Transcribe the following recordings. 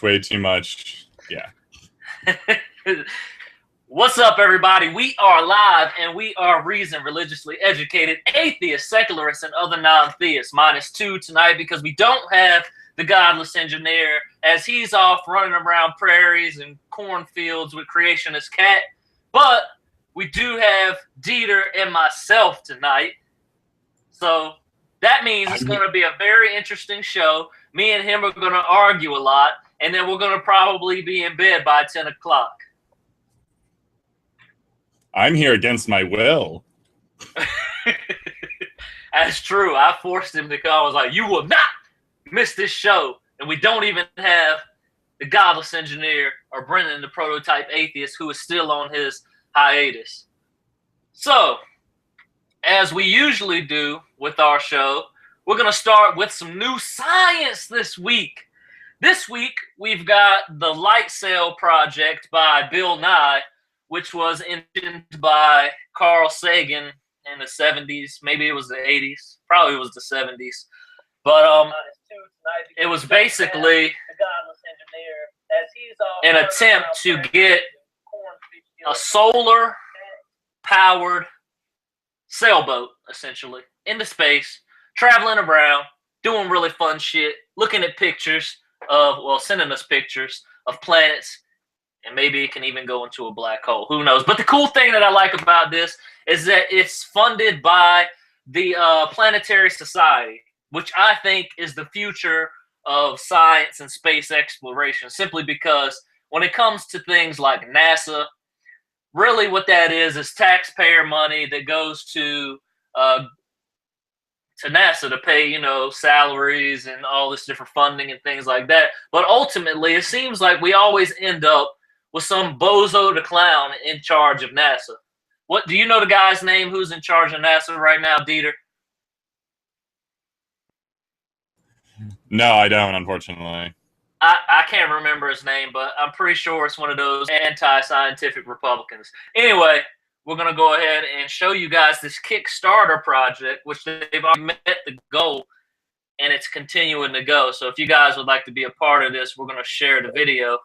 way too much. Yeah. What's up, everybody? We are live, and we are reasoned, religiously educated, atheists, secularists, and other non-theists. -2 tonight because we don't have the godless engineer, as he's off running around prairies and cornfields with creationist cat. But we do have Dieter and myself tonight. So that means it's going to be a very interesting show. Me and him are going to argue a lot, and then we're going to probably be in bed by 10 o'clock. I'm here against my will. That's true. I forced him to come. I was like, you will not miss this show. And we don't even have the godless engineer or Brendan, the prototype atheist, who is still on his hiatus. So, as we usually do with our show, we're going to start with some new science this week. This week, we've got the Light Sail Project by Bill Nye, which was invented by Carl Sagan in the 70s. Maybe it was the 80s. Probably it was the 70s. But it was basically an attempt to get a solar-powered sailboat, essentially, into space, traveling around, doing really fun shit, looking at pictures of, well, sending us pictures of planets, and maybe it can even go into a black hole. Who knows? But the cool thing that I like about this is that it's funded by the Planetary Society, which I think is the future of science and space exploration, simply because when it comes to things like NASA, really what that is taxpayer money that goes to NASA to pay, you know, salaries and all this different funding and things like that. But ultimately, it seems like we always end up with some bozo the clown in charge of NASA. What do you know the guy's name who's in charge of NASA right now, Dieter? No, I don't, unfortunately. I can't remember his name, but I'm pretty sure it's one of those anti-scientific Republicans. Anyway, we're going to go ahead and show you guys this Kickstarter project, which they've already met the goal, and it's continuing to go. So if you guys would like to be a part of this, we're going to share the video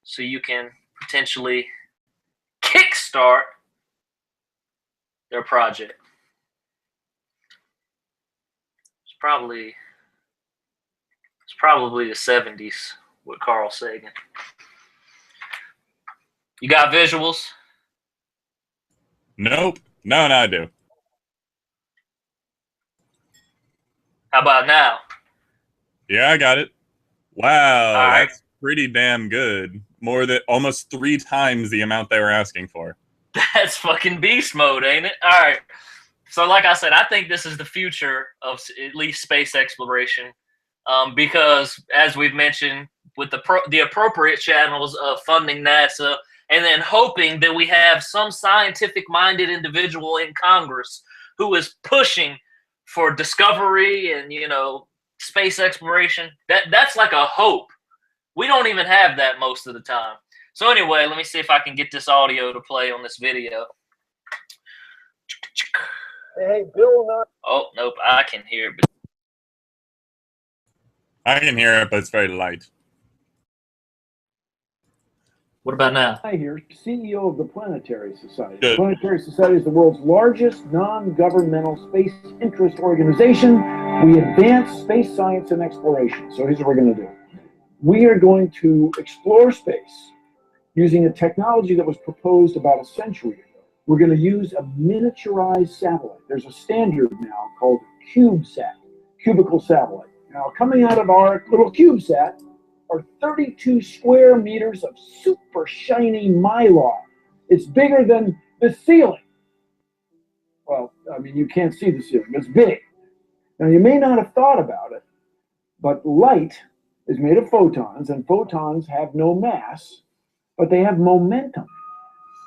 so you can potentially kickstart their project. It's probably the 70s with Carl Sagan. You got visuals? Nope. No, I do. How about now? Yeah, I got it. Wow, All right. That's pretty damn good. More than almost 3 times the amount they were asking for. That's fucking beast mode, ain't it? All right. So like I said, I think this is the future of at least space exploration. Because, as we've mentioned, with the appropriate channels of funding NASA, and then hoping that we have some scientific-minded individual in Congress who is pushing for discovery and, you know, space exploration, that's like a hope. We don't even have that most of the time. So anyway, let me see if I can get this audio to play on this video. Hey, Bill. Oh, nope, I can hear it. I can hear it, but it's very light. What about now? Hi here, CEO of the Planetary Society. Good. The Planetary Society is the world's largest non-governmental space interest organization. We advance space science and exploration. So here's what we're going to do. We are going to explore space using a technology that was proposed about a century ago. We're going to use a miniaturized satellite. There's a standard now called CubeSat, cubical satellite. Now, coming out of our little CubeSat are 32 square meters of super shiny mylar. It's bigger than the ceiling. Well, I mean, you can't see the ceiling. It's big. Now, you may not have thought about it, but light is made of photons, and photons have no mass, but they have momentum.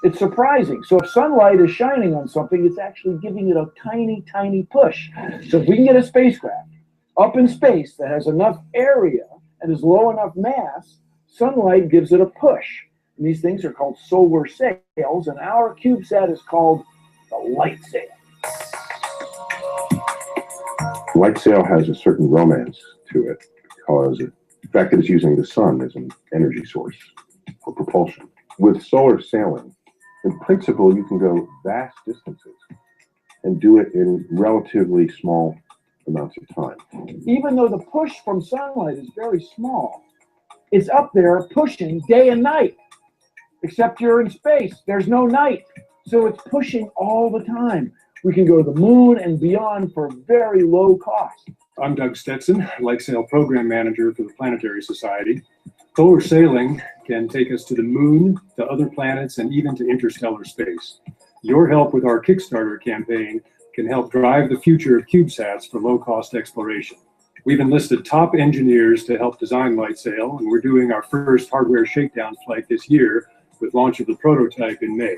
It's surprising. So if sunlight is shining on something, it's actually giving it a tiny, tiny push. So if we can get a spacecraft up in space that has enough area and is low enough mass, sunlight gives it a push. And these things are called solar sails, and our CubeSat is called the Light Sail. Light Sail has a certain romance to it because it The fact that it's using the sun as an energy source for propulsion. With solar sailing, in principle, you can go vast distances and do it in relatively small amounts of time. Even though the push from sunlight is very small, it's up there pushing day and night. Except you're in space, there's no night. So it's pushing all the time. We can go to the moon and beyond for very low cost. I'm Doug Stetson, Light Sail Program Manager for the Planetary Society. Solar sailing can take us to the moon, to other planets, and even to interstellar space. Your help with our Kickstarter campaign can help drive the future of CubeSats for low-cost exploration. We've enlisted top engineers to help design Light Sail, and we're doing our first hardware shakedown flight this year with launch of the prototype in May.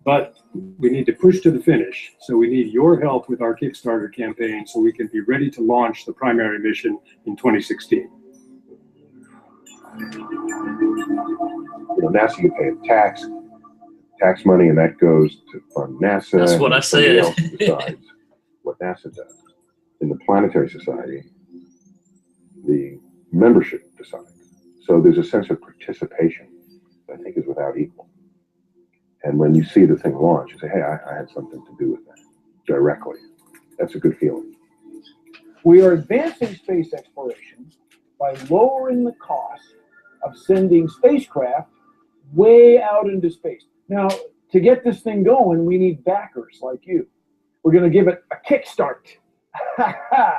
But we need to push to the finish, so we need your help with our Kickstarter campaign so we can be ready to launch the primary mission in 2016. NASA, you pay tax money, and that goes to fund NASA. That's what I said. Else decides what NASA does. In the Planetary Society, the membership decides. So there's a sense of participation that I think is without equal. And when you see the thing launch, you say, hey, I had something to do with that directly. That's a good feeling. We are advancing space exploration by lowering the cost of sending spacecraft way out into space. Now, to get this thing going, we need backers like you. We're going to give it a kickstart.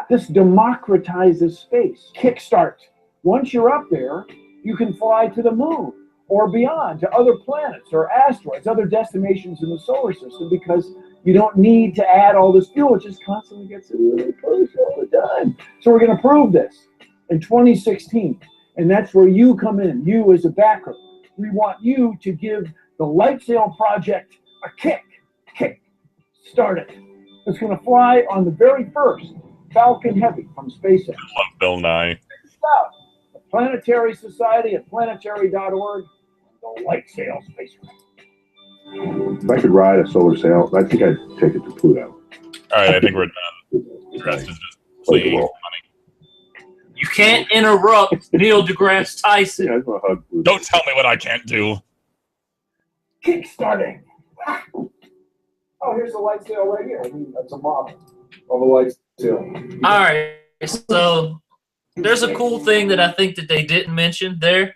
This democratizes space. Kickstart. Once you're up there, you can fly to the moon or beyond, to other planets or asteroids, other destinations in the solar system, because you don't need to add all this fuel. It just constantly gets really close all the time. So we're going to prove this in 2016. And that's where you come in, you as a backer. We want you to give the Light Sail project a kick. Start it. It's going to fly on the very first Falcon Heavy from SpaceX. I love Bill Nye. Check this out. The Planetary Society at planetary.org. The Light Sail spacecraft. If I could ride a solar sail, I think I'd take it to Pluto. All right, I think we're done. The rest is just pleading for money. You can't interrupt Neil deGrasse Tyson. Yeah, I just want to hug Pluto. Don't tell me what I can't do. Kickstarting. Oh, here's the Light Sail right here. I mean, that's a model of a Light Sail. All right, so there's a cool thing that I think that they didn't mention there,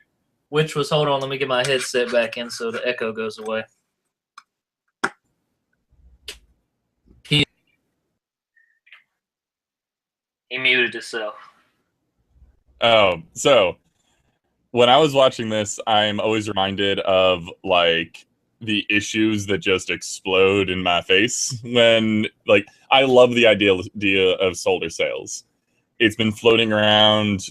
which was, hold on, let me get my headset back in so the echo goes away. He muted himself. Oh, so when I was watching this, I'm always reminded of like the issues that just explode in my face when, like, I love the idea of solar sails. It's been floating around,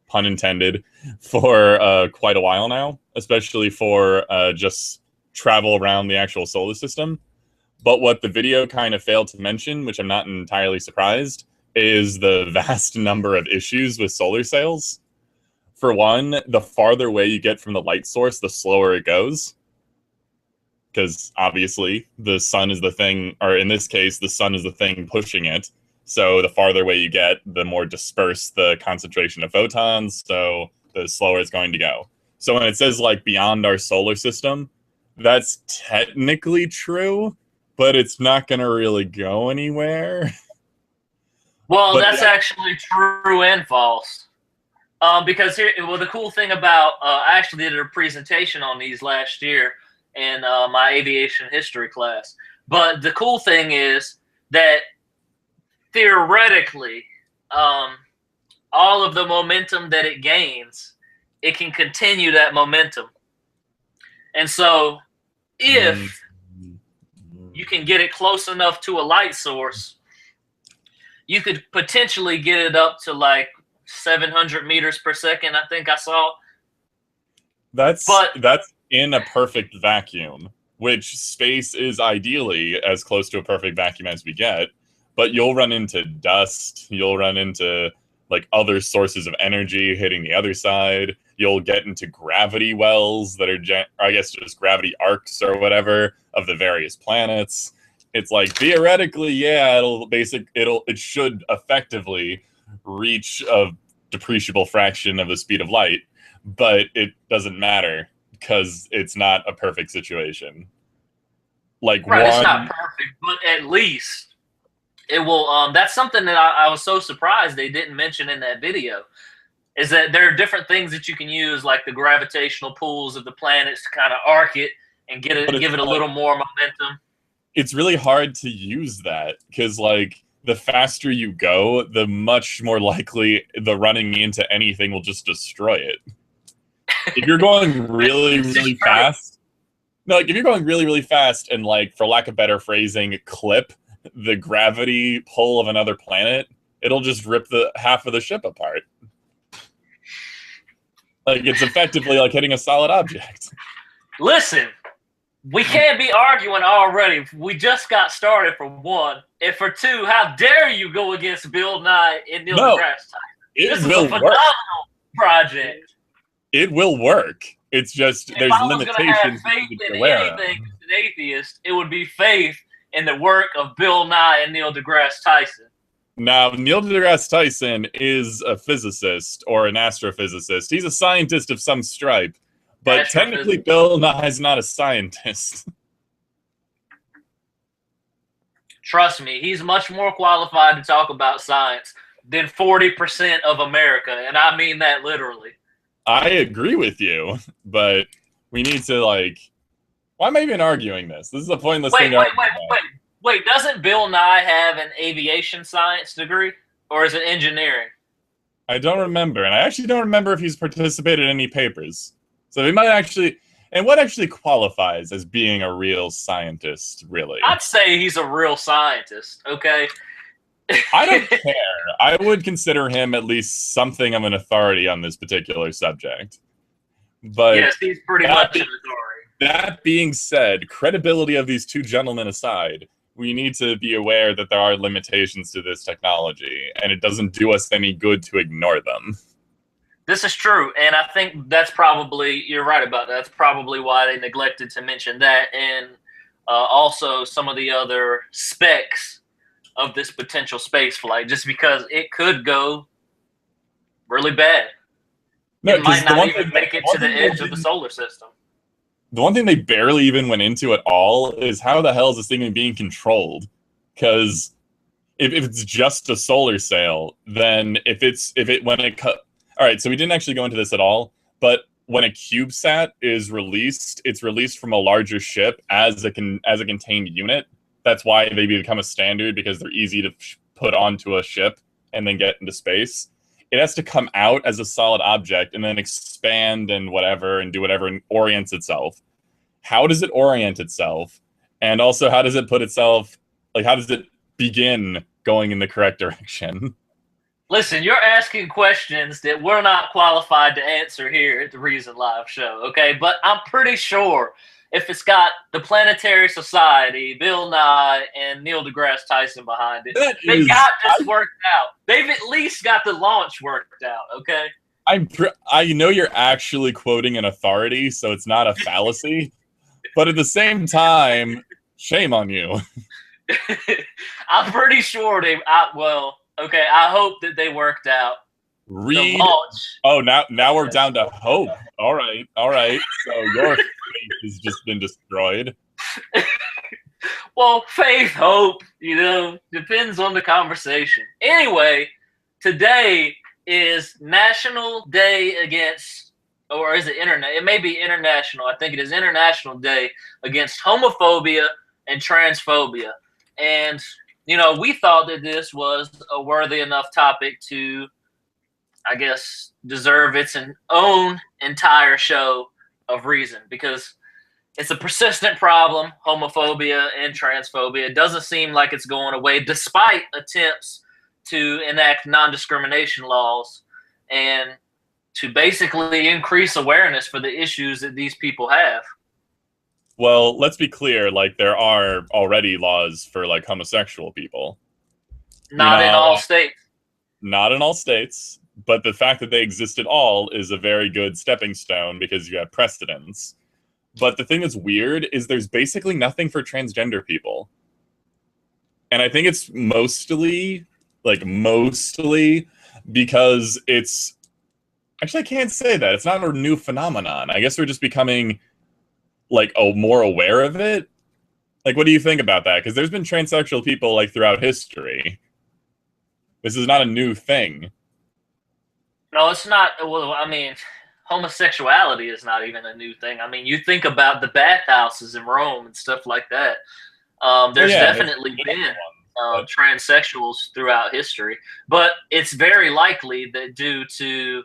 pun intended, for quite a while now, especially for just travel around the actual solar system. But what the video kind of failed to mention, which I'm not entirely surprised, is the vast number of issues with solar sails. For one, the farther away you get from the light source, the slower it goes. Because obviously the sun is the thing, or in this case, the sun is the thing pushing it. So the farther away you get, the more dispersed the concentration of photons, so the slower it's going to go. So when it says like beyond our solar system, that's technically true, but it's not going to really go anywhere. Well, But that's actually true and false. Because here, well, the cool thing about, I actually did a presentation on these last year in my aviation history class. But the cool thing is that theoretically, all of the momentum that it gains, it can continue that momentum. And so if you can get it close enough to a light source, you could potentially get it up to like 700 meters per second, I think I saw. That's in a perfect vacuum, which space is ideally as close to a perfect vacuum as we get. But you'll run into dust. You'll run into like other sources of energy hitting the other side. You'll get into gravity wells that are, I guess, just gravity arcs or whatever of the various planets. It's like theoretically, yeah, it should effectively reach a depreciable fraction of the speed of light, but it doesn't matter because it's not a perfect situation. Like right, it's not perfect, but at least it will. That's something that I was so surprised they didn't mention in that video. Is that there are different things that you can use, like the gravitational pulls of the planets, to kind of arc it and give it a little more momentum. It's really hard to use that because, like, the faster you go, the much more likely the running into anything will just destroy it. If you're going really, really fast, no, like if you're going really, really fast and, like, for lack of better phrasing, clip the gravity pull of another planet, it'll just rip the half of the ship apart. Like, it's effectively like hitting a solid object. Listen, we can't be arguing already. We just got started, for one. And for two, how dare you go against Bill Nye and Neil deGrasse Tyson? This is a phenomenal project. It will work. It's just there's limitations. If I was going to have faith in anything as an atheist, it would be faith in the work of Bill Nye and Neil deGrasse Tyson. Now, Neil deGrasse Tyson is a physicist or an astrophysicist. He's a scientist of some stripe, but technically Bill Nye is not a scientist. Trust me, he's much more qualified to talk about science than 40% of America, and I mean that literally. I agree with you, but we need to, like... Why am I even arguing this? This is a pointless thing. Wait, doesn't Bill Nye have an aviation science degree? Or is it engineering? I don't remember, and I actually don't remember if he's participated in any papers. So he might actually... And what actually qualifies as being a real scientist, really? I'd say he's a real scientist, okay? I don't care. I would consider him at least something of an authority on this particular subject. But yes, he's pretty much an authority. That being said, credibility of these two gentlemen aside, we need to be aware that there are limitations to this technology, and it doesn't do us any good to ignore them. This is true, and I think that's probably, you're right about that. That's probably why they neglected to mention that, and also some of the other specs of this potential space flight, just because it could go really bad. No, it might not even make it to the edge of the solar system. The one thing they barely even went into at all is how the hell is this thing being controlled? Because if it's just a solar sail, then all right, so we didn't actually go into this at all, but when a CubeSat is released, it's released from a larger ship as a contained unit. That's why they become a standard, because they're easy to put onto a ship and then get into space. It has to come out as a solid object and then expand and whatever and do whatever and orients itself. How does it orient itself? And also, how does it put itself, like, how does it begin going in the correct direction? Listen, you're asking questions that we're not qualified to answer here at the Reason Live show, okay? But I'm pretty sure if it's got the Planetary Society, Bill Nye, and Neil deGrasse Tyson behind it, they got this worked out. They've at least got the launch worked out, okay? I know you're actually quoting an authority, so it's not a fallacy. But at the same time, shame on you. I'm pretty sure okay, I hope that they worked out the launch. Oh, now we're down to hope. All right. So your faith has just been destroyed. Well, faith, hope, depends on the conversation. Anyway, today is National Day Against, or is it internet? It may be international. I think it is International Day Against Homophobia and Transphobia. And, we thought that this was a worthy enough topic to, I guess, deserve its own entire show of Reason, because it's a persistent problem, homophobia and transphobia. It doesn't seem like it's going away, despite attempts to enact non-discrimination laws and to basically increase awareness for the issues that these people have. Well, let's be clear, like, there are already laws for, like, homosexual people. Not in all states. Not in all states, but the fact that they exist at all is a very good stepping stone because you have precedents. But the thing that's weird is there's basically nothing for transgender people. And I think it's mostly because it's actually, I can't say that. It's not a new phenomenon. I guess we're just becoming like more aware of it. Like, what do you think about that? Because there's been transsexual people like throughout history. This is not a new thing. No, it's not. Well, I mean, homosexuality is not even a new thing. I mean, you think about the bathhouses in Rome and stuff like that. There's definitely been transsexuals throughout history, but it's very likely that due to,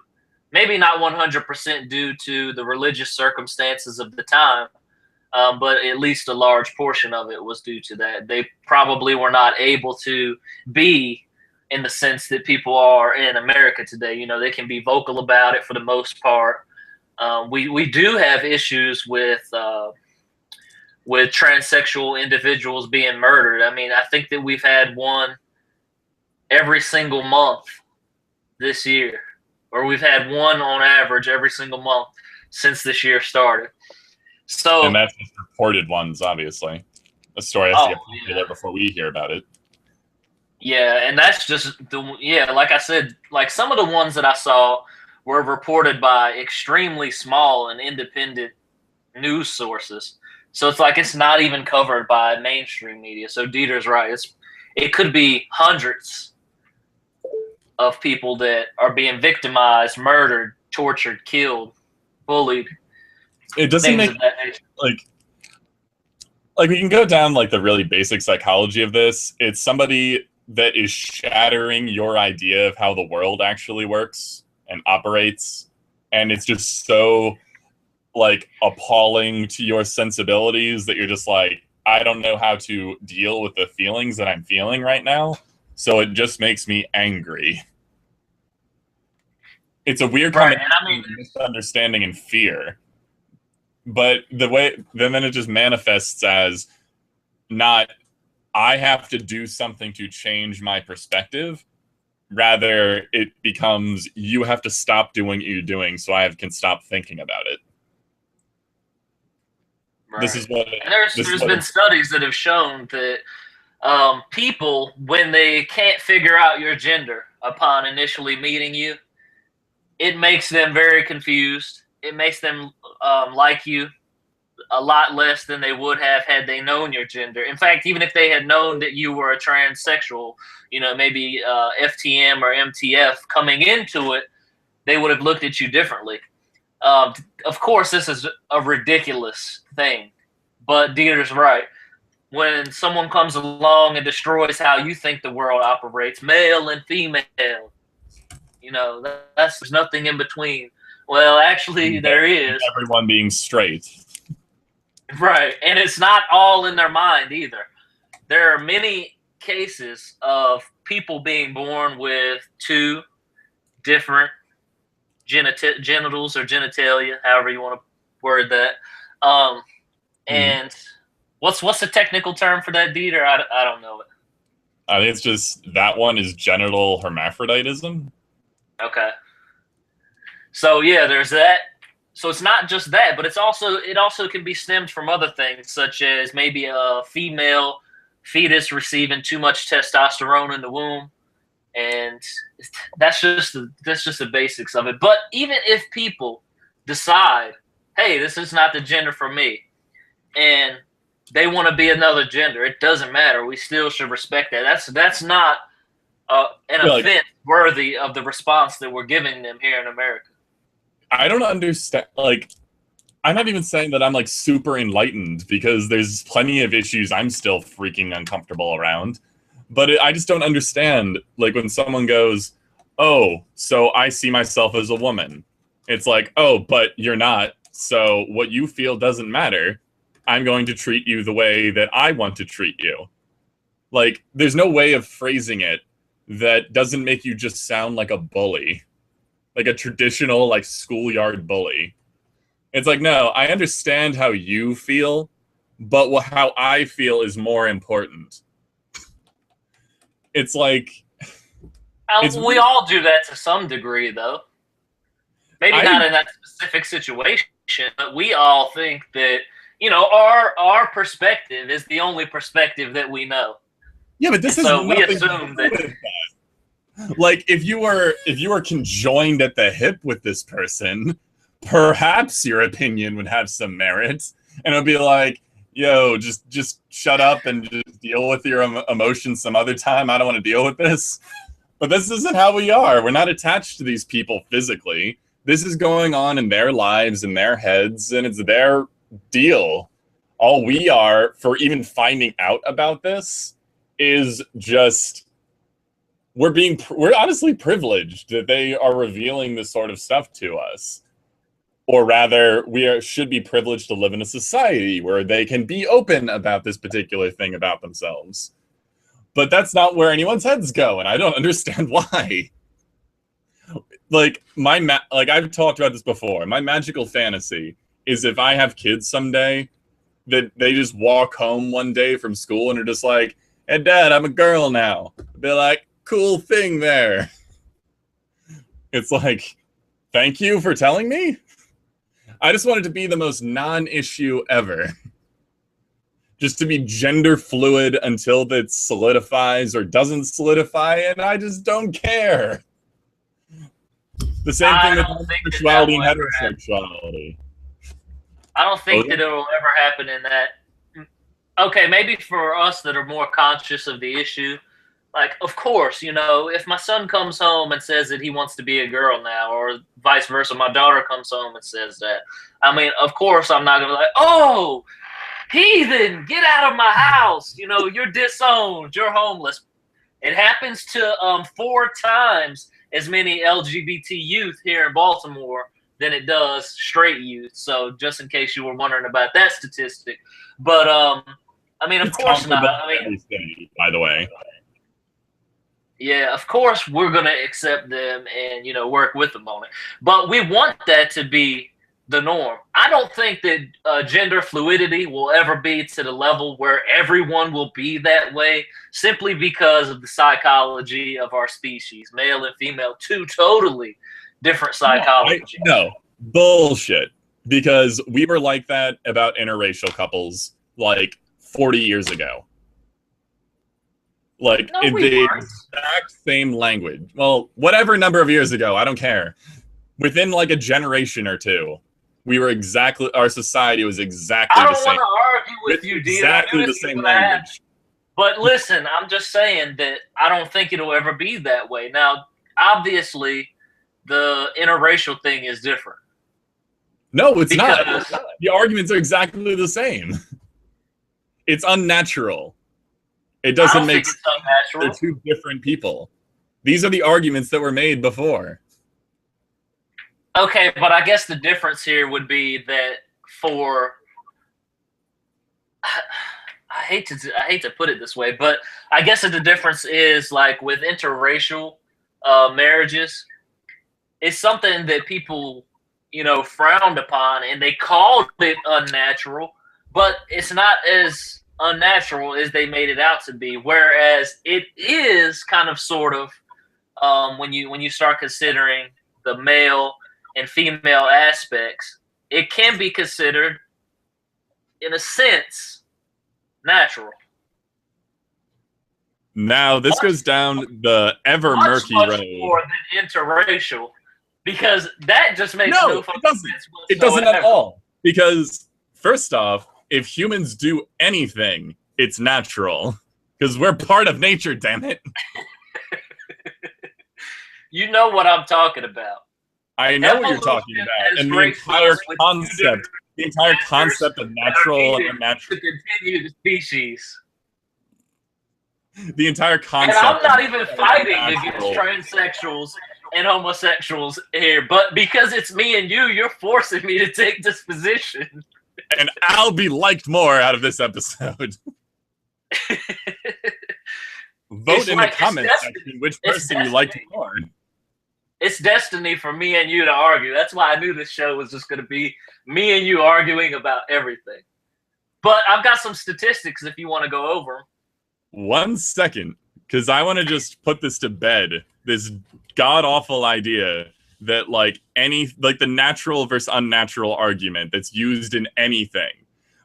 maybe not 100% due to the religious circumstances of the time, but at least a large portion of it was due to that. They probably were not able to be in the sense that people are in America today. You know, they can be vocal about it for the most part. We do have issues with transsexual individuals being murdered. I mean, I think that we've had one every single month this year, or we've had one on average every single month since this year started. So, and that's just reported ones, obviously. A story has to get popular before we hear about it. Yeah, and that's just like I said, like some of the ones that I saw were reported by extremely small and independent news sources. So it's like it's not even covered by mainstream media. So Dieter's right. It could be hundreds of people that are being victimized, murdered, tortured, killed, bullied. It doesn't make like we can go down like the really basic psychology of this. It's somebody that is shattering your idea of how the world actually works and operates, and it's just so like appalling to your sensibilities that you're just like, I don't know how to deal with the feelings that I'm feeling right now, so it just makes me angry. It's a weird combination of misunderstanding and fear. But the way then it just manifests as not I have to do something to change my perspective. Rather, it becomes you have to stop doing what you're doing so I can stop thinking about it. Right. This is what there's been studies that have shown that people, when they can't figure out your gender upon initially meeting you, it makes them very confused. It makes them like you a lot less than they would have had they known your gender. In fact, even if they had known that you were a transsexual, you know, maybe FTM or MTF coming into it, they would have looked at you differently. Of course, this is a ridiculous thing, but Dieter's right. When someone comes along and destroys how you think the world operates, male and female, you know, there's nothing in between. Well, actually, there is. Everyone being straight. Right, and it's not all in their mind either. There are many cases of people being born with two different genitals or genitalia, however you want to word that. And what's the technical term for that, Dieter? I don't know it. I think it's just that one is genital hermaphroditism. Okay. So yeah, there's that. So it's not just that, but it also can be stemmed from other things, such as maybe a female fetus receiving too much testosterone in the womb, and that's just the basics of it. But even if people decide, hey, this is not the gender for me, and they want to be another gender, it doesn't matter. We still should respect that. That's not an offense worthy of the response that we're giving them here in America. I don't understand. Like, I'm not even saying that I'm like super enlightened, because there's plenty of issues I'm still freaking uncomfortable around. But I just don't understand. Like, when someone goes, "Oh, so I see myself as a woman," it's like, "Oh, but you're not. So what you feel doesn't matter. I'm going to treat you the way that I want to treat you." Like, there's no way of phrasing it that doesn't make you just sound like a bully. Like a traditional, like, schoolyard bully. It's like, no, I understand how you feel, but how I feel is more important. It's like... we all do that to some degree, though. Maybe not in that specific situation, but we all think that, you know, our perspective is the only perspective that we know. Yeah, but this is so we assume that... Like if you were conjoined at the hip with this person, perhaps your opinion would have some merit, and it would be like, yo, just shut up and just deal with your emotions some other time. I don't want to deal with this. But this isn't how we are. We're not attached to these people physically. This is going on in their lives, in their heads, and it's their deal. All we are for even finding out about this is just we're honestly privileged that they are revealing this sort of stuff to us. Or rather, should be privileged to live in a society where they can be open about this particular thing about themselves. But that's not where anyone's heads go, and I don't understand why. Like I've talked about this before. My magical fantasy is if I have kids someday, that they just walk home one day from school and are just like, "Hey, Dad, I'm a girl now." I'd be like, "Cool thing there." It's like, thank you for telling me. I just want it to be the most non-issue ever. Just to be gender fluid until that solidifies or doesn't solidify, and I just don't care. The same thing with homosexuality and heterosexuality. I don't think that it'll ever happen in that. Okay, maybe for us that are more conscious of the issue, like, of course, you know, if my son comes home and says that he wants to be a girl now, or vice versa, my daughter comes home and says that, I mean, of course, I'm not going to be like, oh, heathen, get out of my house. You know, you're disowned. You're homeless. It happens to 4 times as many LGBT youth here in Baltimore than it does straight youth. So just in case you were wondering about that statistic. But, I mean, of course not. I mean, by the way. Yeah, of course we're going to accept them and, you know, work with them on it. But we want that to be the norm. I don't think that gender fluidity will ever be to the level where everyone will be that way, simply because of the psychology of our species, male and female, 2 totally different psychology. No, bullshit. Because we were like that about interracial couples like 40 years ago. Like in the exact same language. Well, whatever number of years ago, I don't care. Within like a generation or 2. Our society was exactly the same. I don't want to argue with you, dude. Exactly the same language. But listen, I'm just saying that I don't think it'll ever be that way. Now, obviously, the interracial thing is different. No, it's not. The arguments are exactly the same. It's unnatural. It doesn't make sense. They're 2 different people. These are the arguments that were made before. Okay, but I guess the difference here would be that for I hate to put it this way, but I guess that the difference is like with interracial marriages, it's something that people, you know, frowned upon, and they called it unnatural, but it's not as unnatural as they made it out to be. Whereas it is kind of sort of when you start considering the male and female aspects, it can be considered, in a sense, natural. Now, this goes down the ever murky road. Much more than interracial, because that just makes no it doesn't. sense whatsoever. It doesn't at all. Because, first off, if humans do anything, it's natural. Because we're part of nature, damn it. You know what I'm talking about. I know what you're talking about, and the entire concept of natural and unnatural to continue the species. The entire concept. And I'm not even fighting against transsexuals and homosexuals here, but because it's me and you're forcing me to take this position. And I'll be liked more out of this episode. Vote in the comments section which person you liked more. It's destiny for me and you to argue. That's why I knew this show was just going to be me and you arguing about everything. But I've got some statistics if you want to go over them. 1 second, because I want to just put this to bed. This god-awful idea that the natural versus unnatural argument that's used in anything.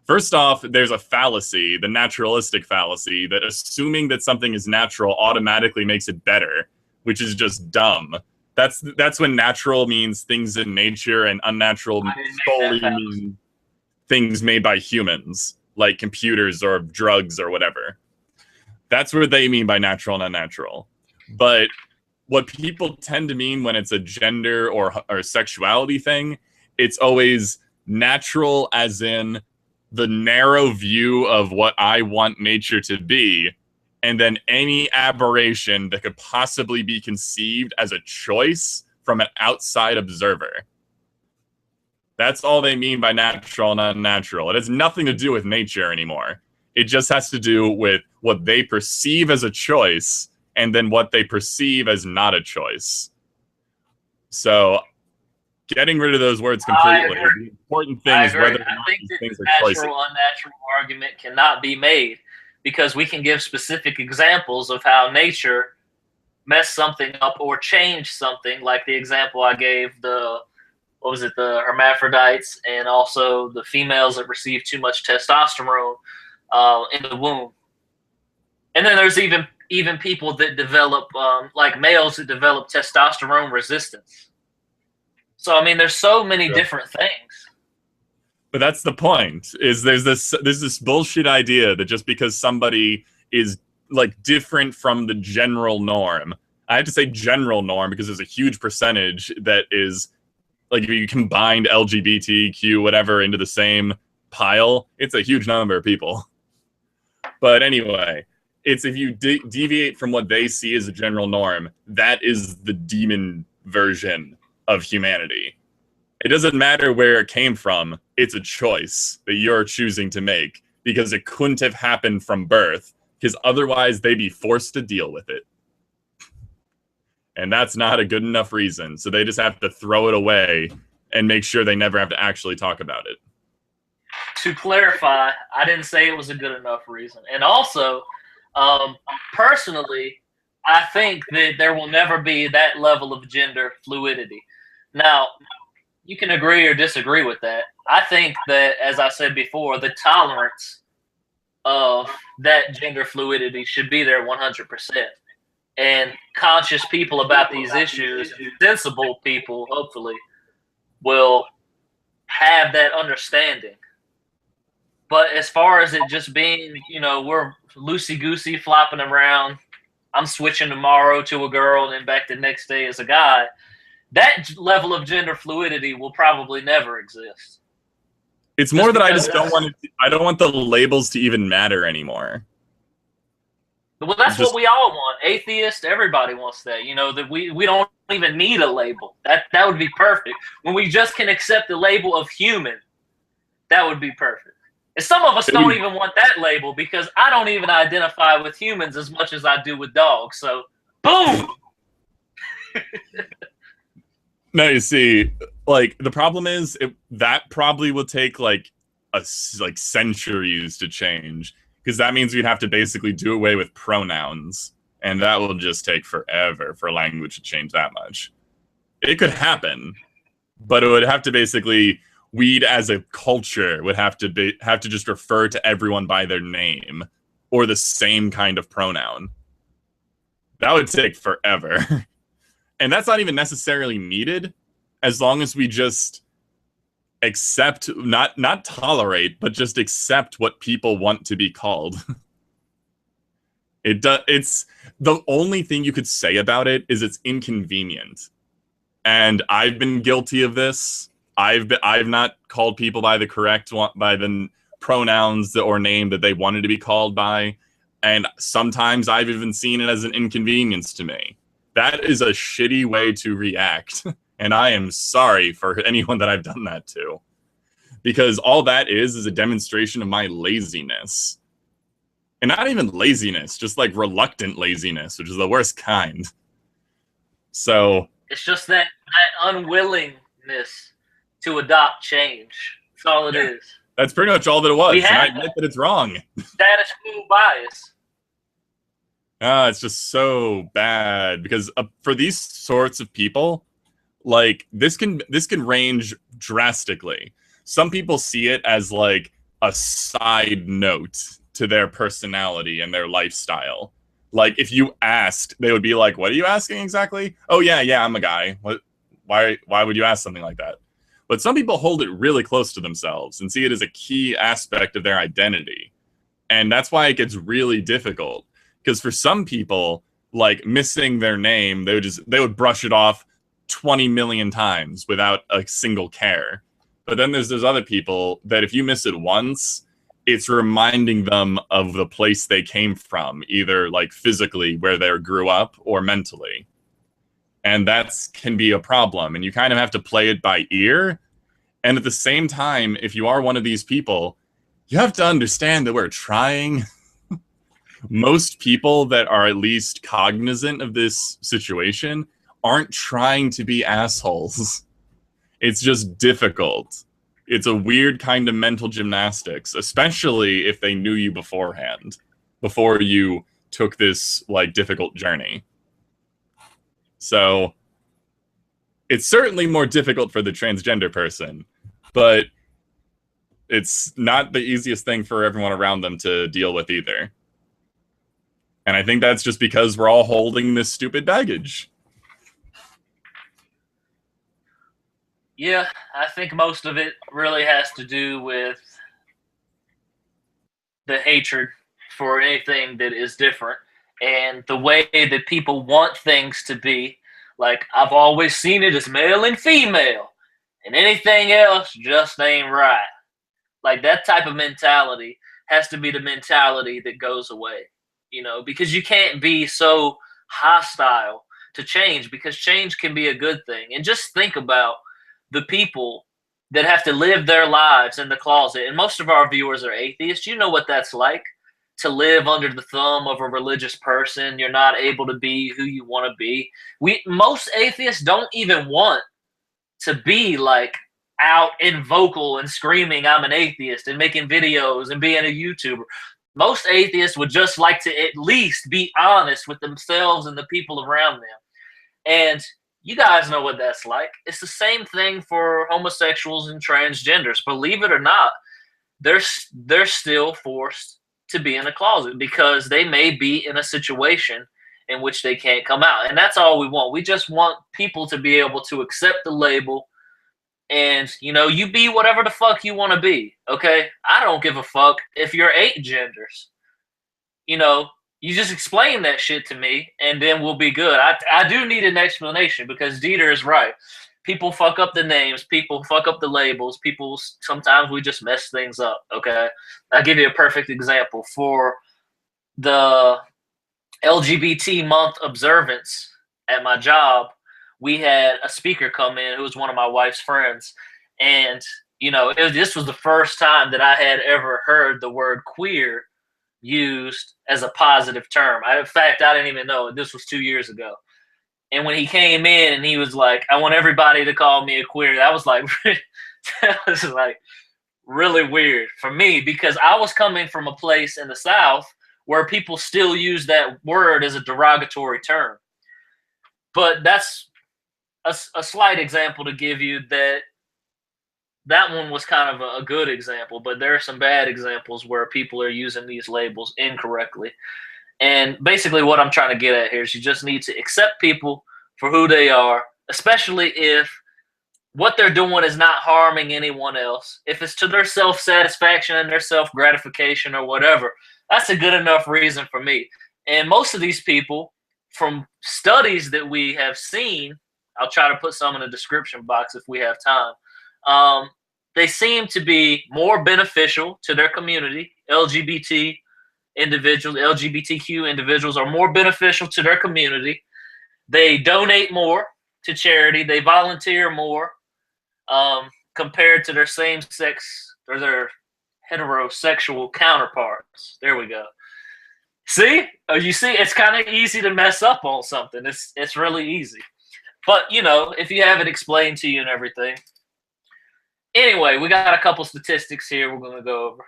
First off, there's a fallacy, the naturalistic fallacy, that assuming that something is natural automatically makes it better, which is just dumb. That's when natural means things in nature, and unnatural solely means things made by humans, like computers or drugs or whatever. That's what they mean by natural and unnatural. But what people tend to mean when it's a gender or sexuality thing, it's always natural as in the narrow view of what I want nature to be, and then any aberration that could possibly be conceived as a choice from an outside observer. That's all they mean by natural and unnatural. It has nothing to do with nature anymore. It just has to do with what they perceive as a choice and then what they perceive as not a choice. So getting rid of those words completely, the important thing is whether or not these things are choices. Natural, unnatural argument cannot be made, because we can give specific examples of how nature messed something up or changed something, like the example I gave, the hermaphrodites, and also the females that receive too much testosterone in the womb. And then there's even people that develop, like males that develop testosterone resistance. So, I mean, there's so many different things. But that's the point, is there's this bullshit idea that just because somebody is like different from the general norm, I have to say general norm because there's a huge percentage that is like, if you combined LGBTQ whatever into the same pile, it's a huge number of people. But anyway, it's if you deviate from what they see as a general norm, that is the demon version of humanity. It doesn't matter where it came from. It's a choice that you're choosing to make, because it couldn't have happened from birth, because otherwise they'd be forced to deal with it. And that's not a good enough reason. So they just have to throw it away and make sure they never have to actually talk about it. To clarify, I didn't say it was a good enough reason. And also, personally, I think that there will never be that level of gender fluidity. Now, you can agree or disagree with that. I think that, as I said before, the tolerance of that gender fluidity should be there 100%. And conscious people about these issues, sensible people, hopefully, will have that understanding. But as far as it just being, we're loosey-goosey, flopping around, I'm switching tomorrow to a girl and then back the next day as a guy, that level of gender fluidity will probably never exist. It's more that I just don't want it. I don't want the labels to even matter anymore. Well, that's what we all want. Atheist, everybody wants that. That we don't even need a label. That would be perfect. When we just can accept the label of human, that would be perfect. And some of us don't even want that label, because I don't even identify with humans as much as I do with dogs. So, boom! No, you see, like, the problem is that probably will take like centuries to change, because that means we'd have to basically do away with pronouns, and that will just take forever for language to change that much. It could happen, but it would have to basically, we'd as a culture would have to just refer to everyone by their name or the same kind of pronoun. That would take forever. And that's not even necessarily needed, as long as we just accept, not tolerate, but just accept what people want to be called. It's the only thing you could say about it is it's inconvenient. And I've been guilty of this. I've not called people by the pronouns or name that they wanted to be called by. And sometimes I've even seen it as an inconvenience to me. That is a shitty way to react, and I am sorry for anyone that I've done that to, because all that is a demonstration of my laziness. And not even laziness, just like reluctant laziness, which is the worst kind. So it's just that unwillingness to adopt change. That's all it is. That's pretty much all that it was, and I admit that it's wrong. Status quo bias. It's just so bad, because for these sorts of people, like, this can range drastically. Some people see it as like a side note to their personality and their lifestyle. Like, if you asked, they would be like, what are you asking exactly? Oh, yeah, I'm a guy. What? Why would you ask something like that? But some people hold it really close to themselves and see it as a key aspect of their identity. And that's why it gets really difficult. Because for some people, like missing their name, they would brush it off 20 million times without a single care. But then there's those other people that if you miss it once, it's reminding them of the place they came from, either like physically where they grew up or mentally. And that can be a problem. And you kind of have to play it by ear. And at the same time, if you are one of these people, you have to understand that we're trying. Most people that are at least cognizant of this situation aren't trying to be assholes. It's just difficult. It's a weird kind of mental gymnastics, especially if they knew you beforehand, before you took this like difficult journey. So it's certainly more difficult for the transgender person, but it's not the easiest thing for everyone around them to deal with either. And I think that's just because we're all holding this stupid baggage. Yeah, I think most of it really has to do with the hatred for anything that is different and the way that people want things to be. Like, I've always seen it as male and female, and anything else just ain't right. Like, that type of mentality has to be the mentality that goes away, you know, because you can't be so hostile to change, because change can be a good thing. And just think about the people that have to live their lives in the closet. And most of our viewers are atheists. You know what that's like, to live under the thumb of a religious person. You're not able to be who you want to be. Most atheists don't even want to be like out and vocal and screaming, I'm an atheist, and making videos and being a YouTuber. Most atheists would just like to at least be honest with themselves and the people around them. And you guys know what that's like. It's the same thing for homosexuals and transgenders. Believe it or not, they're still forced to be in a closet because they may be in a situation in which they can't come out. And that's all we want. We just want people to be able to accept the label and, you know, you be whatever the fuck you want to be, okay? I don't give a fuck if you're 8 genders. You know, you just explain that shit to me, and then we'll be good. I do need an explanation, because Dieter is right. People fuck up the names. People fuck up the labels. Sometimes we just mess things up, okay? I'll give you a perfect example. For the LGBT month observance at my job, we had a speaker come in who was one of my wife's friends. And, you know, this was the first time that I had ever heard the word queer used as a positive term. In fact, I didn't even know it. This was 2 years ago. And when he came in and he was like, I want everybody to call me a queer, that was like really weird for me, because I was coming from a place in the South where people still use that word as a derogatory term. But that's a slight example to give you that one was kind of a good example, but there are some bad examples where people are using these labels incorrectly. And basically what I'm trying to get at here is you just need to accept people for who they are, especially if what they're doing is not harming anyone else. If it's to their self-satisfaction and their self-gratification or whatever, that's a good enough reason for me. And most of these people, from studies that we have seen, I'll try to put some in the description box if we have time, they seem to be more beneficial to their community. LGBTQ individuals are more beneficial to their community. They donate more to charity. They volunteer more compared to their same-sex or their heterosexual counterparts. There we go. See? You see, it's kind of easy to mess up on something. It's really easy. But, you know, if you have it explained to you and everything. Anyway, we got a couple statistics here we're going to go over.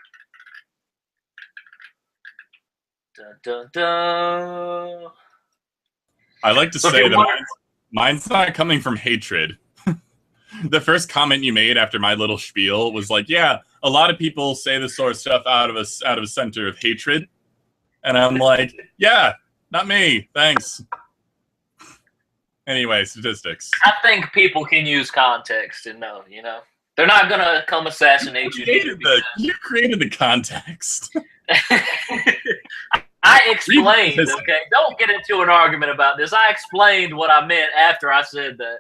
Dun, dun, dun. I like to say that mine's not coming from hatred. The first comment you made after my little spiel was like, yeah, a lot of people say this sort of stuff out of a center of hatred. And I'm like, yeah, Not me. Thanks. Anyway, statistics. I think people can use context and know, you know. They're not going to come assassinate you. You created the context. I explained, okay? Don't get into an argument about this. I explained what I meant after I said that.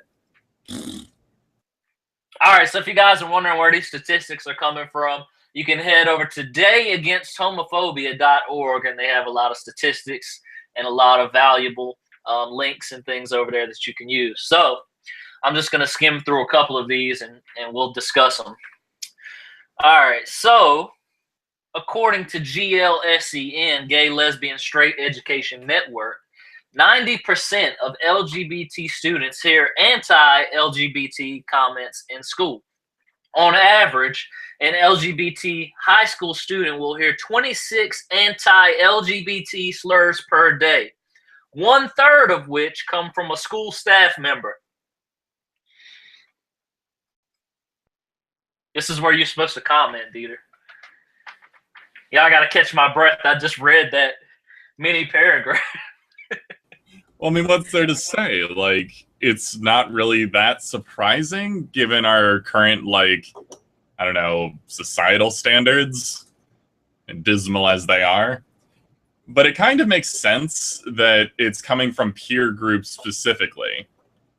All right, so if you guys are wondering where these statistics are coming from, you can head over to dayagainsthomophobia.org, and they have a lot of statistics and a lot of valuable links and things over there that you can use. So I'm just going to skim through a couple of these, and we'll discuss them. All right, so according to GLSEN, Gay, Lesbian, Straight Education Network, 90% of LGBT students hear anti-LGBT comments in school. On average, an LGBT high school student will hear 26 anti-LGBT slurs per day, 1/3 of which come from a school staff member. This is where you're supposed to comment, Dieter. Yeah, I got to catch my breath. I just read that mini paragraph. Well, I mean, what's there to say? Like, it's not really that surprising given our current, like, I don't know, societal standards, and dismal as they are. But it kind of makes sense that it's coming from peer groups specifically,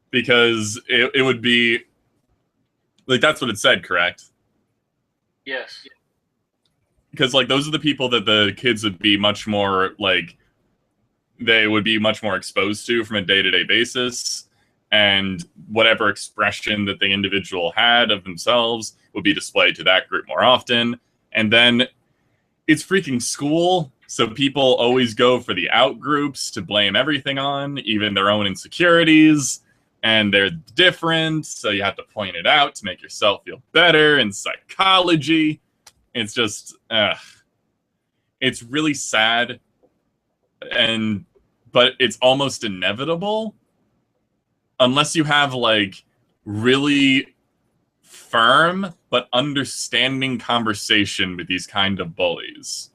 because it would be, like, that's what it said, correct? Yes. Because, like, those are the people that the kids would be much more, like, they would be much more exposed to from a day-to-day basis, and whatever expression that the individual had of themselves would be displayed to that group more often. And then it's freaking school, so people always go for the out groups to blame everything on, even their own insecurities, and they're different, so you have to point it out to make yourself feel better. In psychology, it's just, it's really sad, but it's almost inevitable unless you have, like, really firm but understanding conversation with these kind of bullies.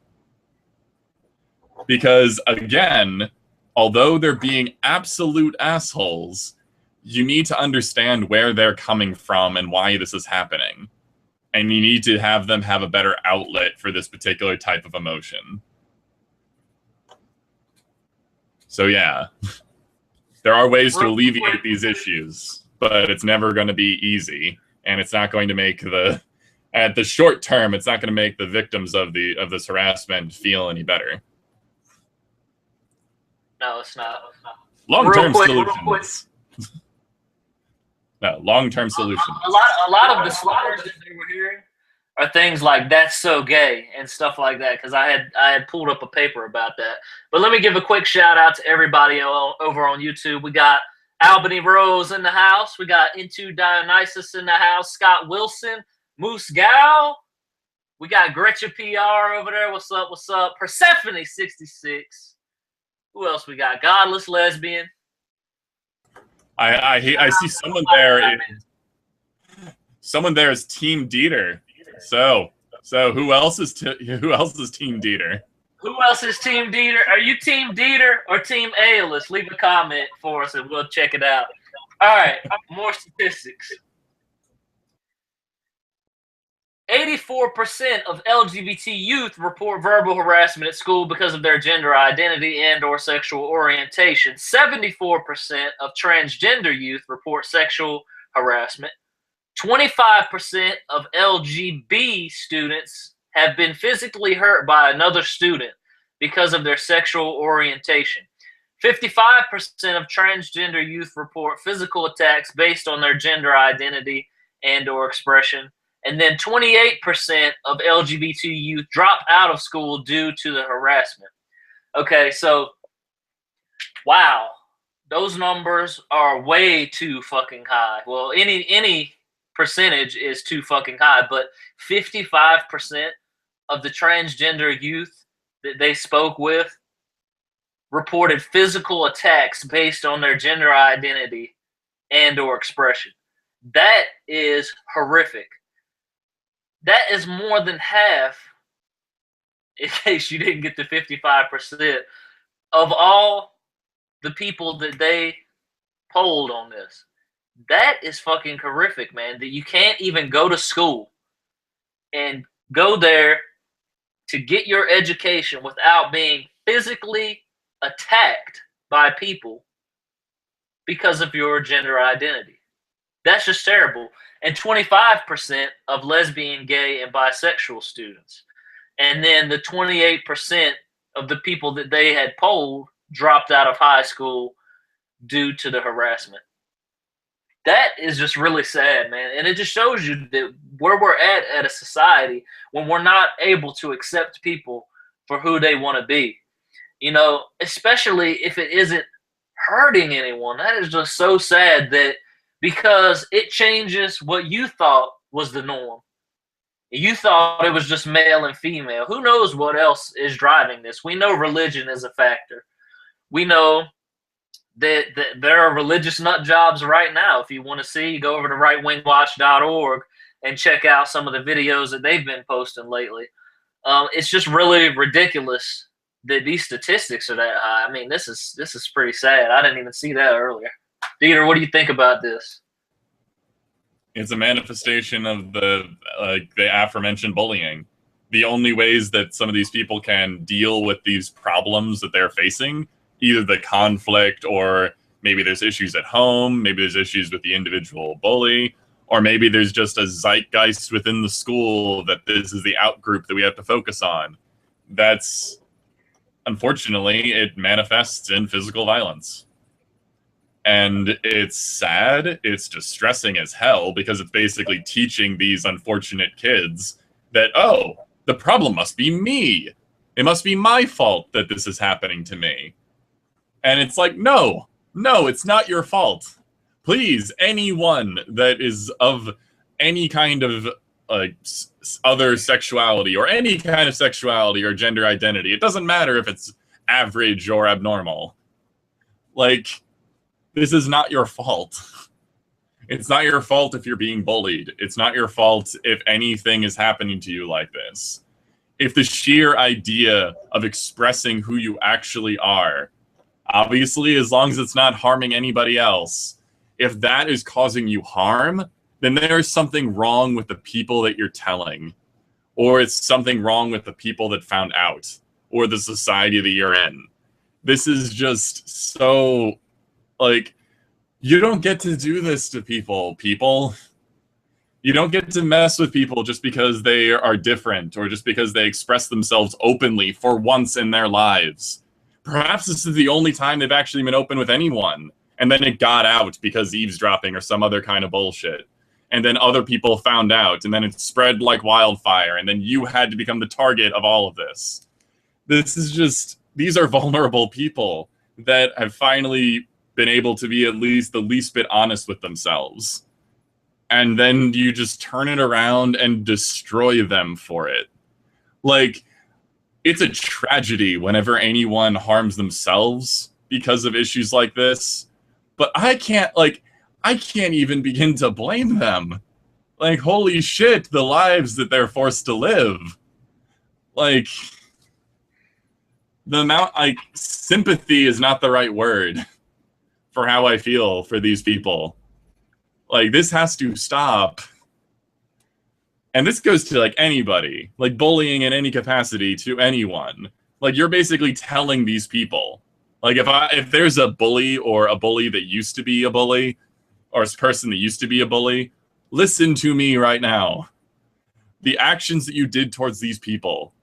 Because, again, although they're being absolute assholes, you need to understand where they're coming from and why this is happening. And you need to have them have a better outlet for this particular type of emotion. So yeah, there are ways to alleviate these issues, but it's never going to be easy, and it's not going to make at the short term, it's not going to make the victims of this harassment feel any better. No, it's not. Long-term solutions. No, long-term solutions. A lot of the slurs that they were hearing are things like "that's so gay" and stuff like that, because I had pulled up a paper about that. But let me give a quick shout out to everybody over on YouTube. We got Albany Rose in the house. We got Into Dionysus in the house. Scott Wilson, Moose Gal. We got Gretchen PR over there. What's up? What's up? Persephone 66. Who else we got? Godless Lesbian. I see someone there. Someone there is Team Dieter. So who else is Team Dieter? Who else is Team Dieter? Are you Team Dieter or Team A-list? Leave a comment for us and we'll check it out. All right, more statistics. 84% of LGBT youth report verbal harassment at school because of their gender identity and/or sexual orientation. 74% of transgender youth report sexual harassment. 25% of LGB students have been physically hurt by another student because of their sexual orientation. 55% of transgender youth report physical attacks based on their gender identity and/or expression. And then 28% of LGBT youth drop out of school due to the harassment. Okay, so, wow. Those numbers are way too fucking high. Well, any percentage is too fucking high, but 55% of the transgender youth that they spoke with reported physical attacks based on their gender identity and/or expression. That is horrific. That is more than half, in case you didn't get the 55%, of all the people that they polled on this, that is fucking horrific, man. That you can't even go to school and go there to get your education without being physically attacked by people because of your gender identity. That's just terrible. And 25% of lesbian, gay, and bisexual students. And then the 28% of the people that they had polled dropped out of high school due to the harassment. That is just really sad, man. And it just shows you that where we're at a society when we're not able to accept people for who they want to be. You know, especially if it isn't hurting anyone. That is just so sad that because it changes what you thought was the norm. You thought it was just male and female. Who knows what else is driving this? We know religion is a factor. We know that there are religious nut jobs right now. If you want to see, go over to rightwingwatch.org and check out some of the videos that they've been posting lately. It's just really ridiculous that these statistics are that high. I mean, this is pretty sad. I didn't even see that earlier. Dieter, what do you think about this? It's a manifestation of the aforementioned bullying. The only ways that some of these people can deal with these problems that they're facing, either the conflict, or maybe there's issues at home, maybe there's issues with the individual bully, or maybe there's just a zeitgeist within the school that this is the out group that we have to focus on. That's, unfortunately, it manifests in physical violence. And it's sad, it's distressing as hell, because it's basically teaching these unfortunate kids that, oh, the problem must be me. It must be my fault that this is happening to me. And it's like, no, it's not your fault. Please, anyone that is of any kind of other sexuality or any kind of sexuality or gender identity, it doesn't matter if it's average or abnormal. Like, this is not your fault. It's not your fault if you're being bullied. It's not your fault if anything is happening to you like this. If the sheer idea of expressing who you actually are, obviously, as long as it's not harming anybody else, if that is causing you harm, then there's something wrong with the people that you're telling. Or it's something wrong with the people that found out, or the society that you're in. This is just so, like, you don't get to do this to people. You don't get to mess with people just because they are different, or just because they express themselves openly for once in their lives. Perhaps this is the only time they've actually been open with anyone, and then it got out because eavesdropping or some other kind of bullshit. And then other people found out, and then it spread like wildfire, and then you had to become the target of all of this. This is just, these are vulnerable people that have finally been able to be at least the least bit honest with themselves. And then you just turn it around and destroy them for it. Like, it's a tragedy whenever anyone harms themselves because of issues like this. But I can't even begin to blame them. Like, holy shit, the lives that they're forced to live. Like, the amount, like, sympathy is not the right word for how I feel for these people. Like, this has to stop. And this goes to, like, anybody. Like, bullying in any capacity to anyone. Like, you're basically telling these people. Like, if there's a bully, or a bully that used to be a bully, or a person that used to be a bully, listen to me right now. The actions that you did towards these people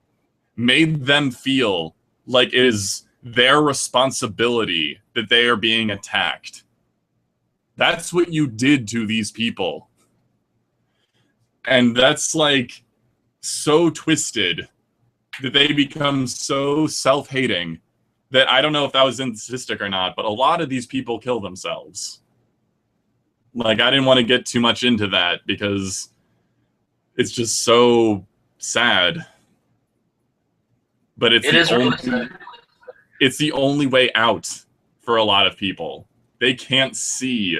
made them feel like it is their responsibility that they are being attacked. That's what you did to these people. And that's, like, so twisted that they become so self-hating that I don't know if that was in the statistic or not, but a lot of these people kill themselves. Like, I didn't want to get too much into that because it's just so sad. But it's the only way out for a lot of people. They can't see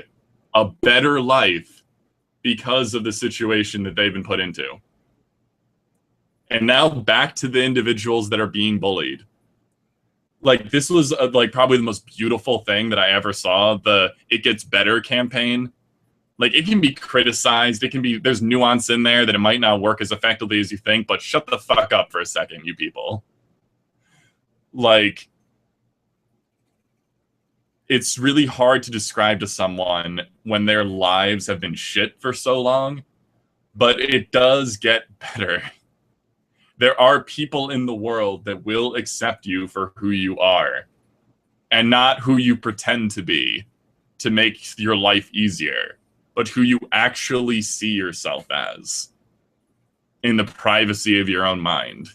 a better life because of the situation that they've been put into. And now back to the individuals that are being bullied. like this was like probably the most beautiful thing that I ever saw. The It Gets Better campaign. Like it can be criticized, it can be, there's nuance in there that it might not work as effectively as you think, but shut the fuck up for a second, you people. Like, it's really hard to describe to someone when their lives have been shit for so long, but it does get better. There are people in the world that will accept you for who you are and not who you pretend to be to make your life easier, but who you actually see yourself as in the privacy of your own mind.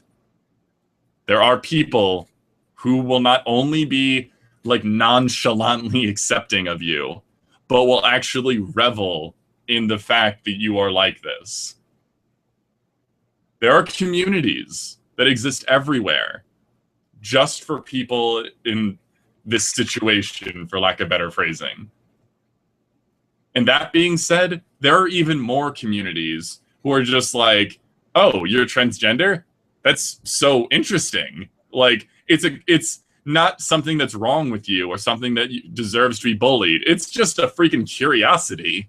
There are people who will not only be like nonchalantly accepting of you, but will actually revel in the fact that you are like this. There are communities that exist everywhere just for people in this situation, for lack of better phrasing. And that being said, there are even more communities who are just like, oh, you're transgender? That's so interesting. Like, it's not something that's wrong with you or something that deserves to be bullied. It's just a freaking curiosity.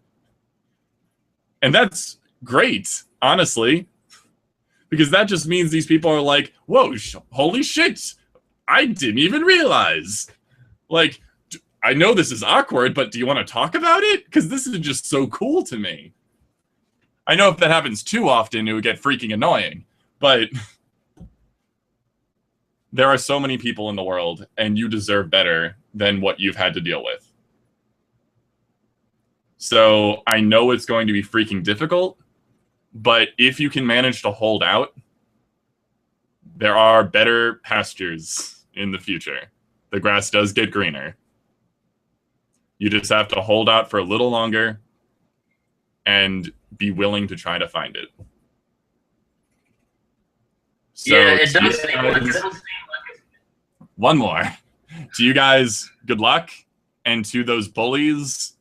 And that's great, honestly, because that just means these people are like, whoa, holy shit, I didn't even realize. Like, I know this is awkward, but do you want to talk about it? Because this is just so cool to me. I know if that happens too often, it would get freaking annoying, but there are so many people in the world, and you deserve better than what you've had to deal with. So I know it's going to be freaking difficult, but if you can manage to hold out, there are better pastures in the future. The grass does get greener. You just have to hold out for a little longer and be willing to try to find it. So yeah, it does seem like it. One more. To you guys, good luck. And to those bullies,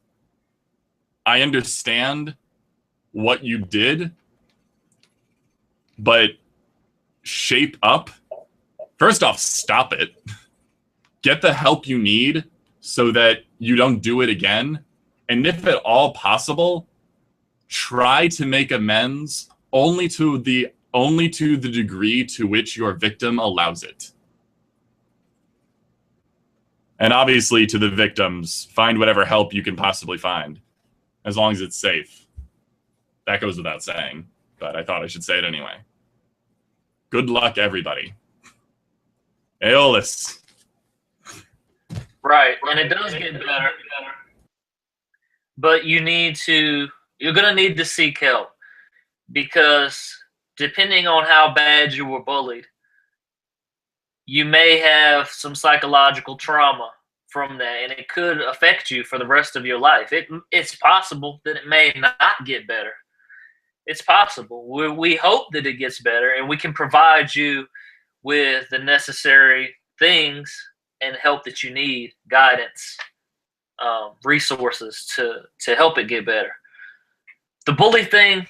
I understand what you did, but shape up. First off, stop it. Get the help you need so that you don't do it again. And if at all possible, try to make amends only to the degree to which your victim allows it. And obviously to the victims, find whatever help you can possibly find, as long as it's safe. That goes without saying, but I thought I should say it anyway. Good luck, everybody. Aeolus. Right, and it does get better. But you're going to need to seek help, because depending on how bad you were bullied, you may have some psychological trauma from that, and it could affect you for the rest of your life. It's possible that it may not get better. It's possible. We hope that it gets better, and we can provide you with the necessary things and help that you need, guidance, resources to help it get better. The bully thing,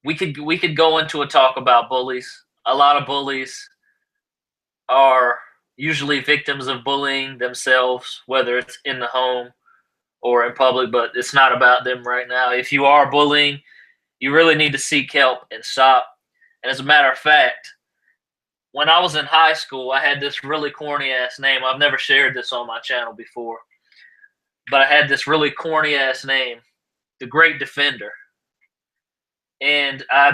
we could go into a talk about bullies. A lot of bullies are usually victims of bullying themselves, whether it's in the home or in public, but it's not about them right now. If you are bullying, you really need to seek help and stop. And as a matter of fact, when I was in high school, I had this really corny ass name. I've never shared this on my channel before, but I had this really corny ass name, the Great Defender. And I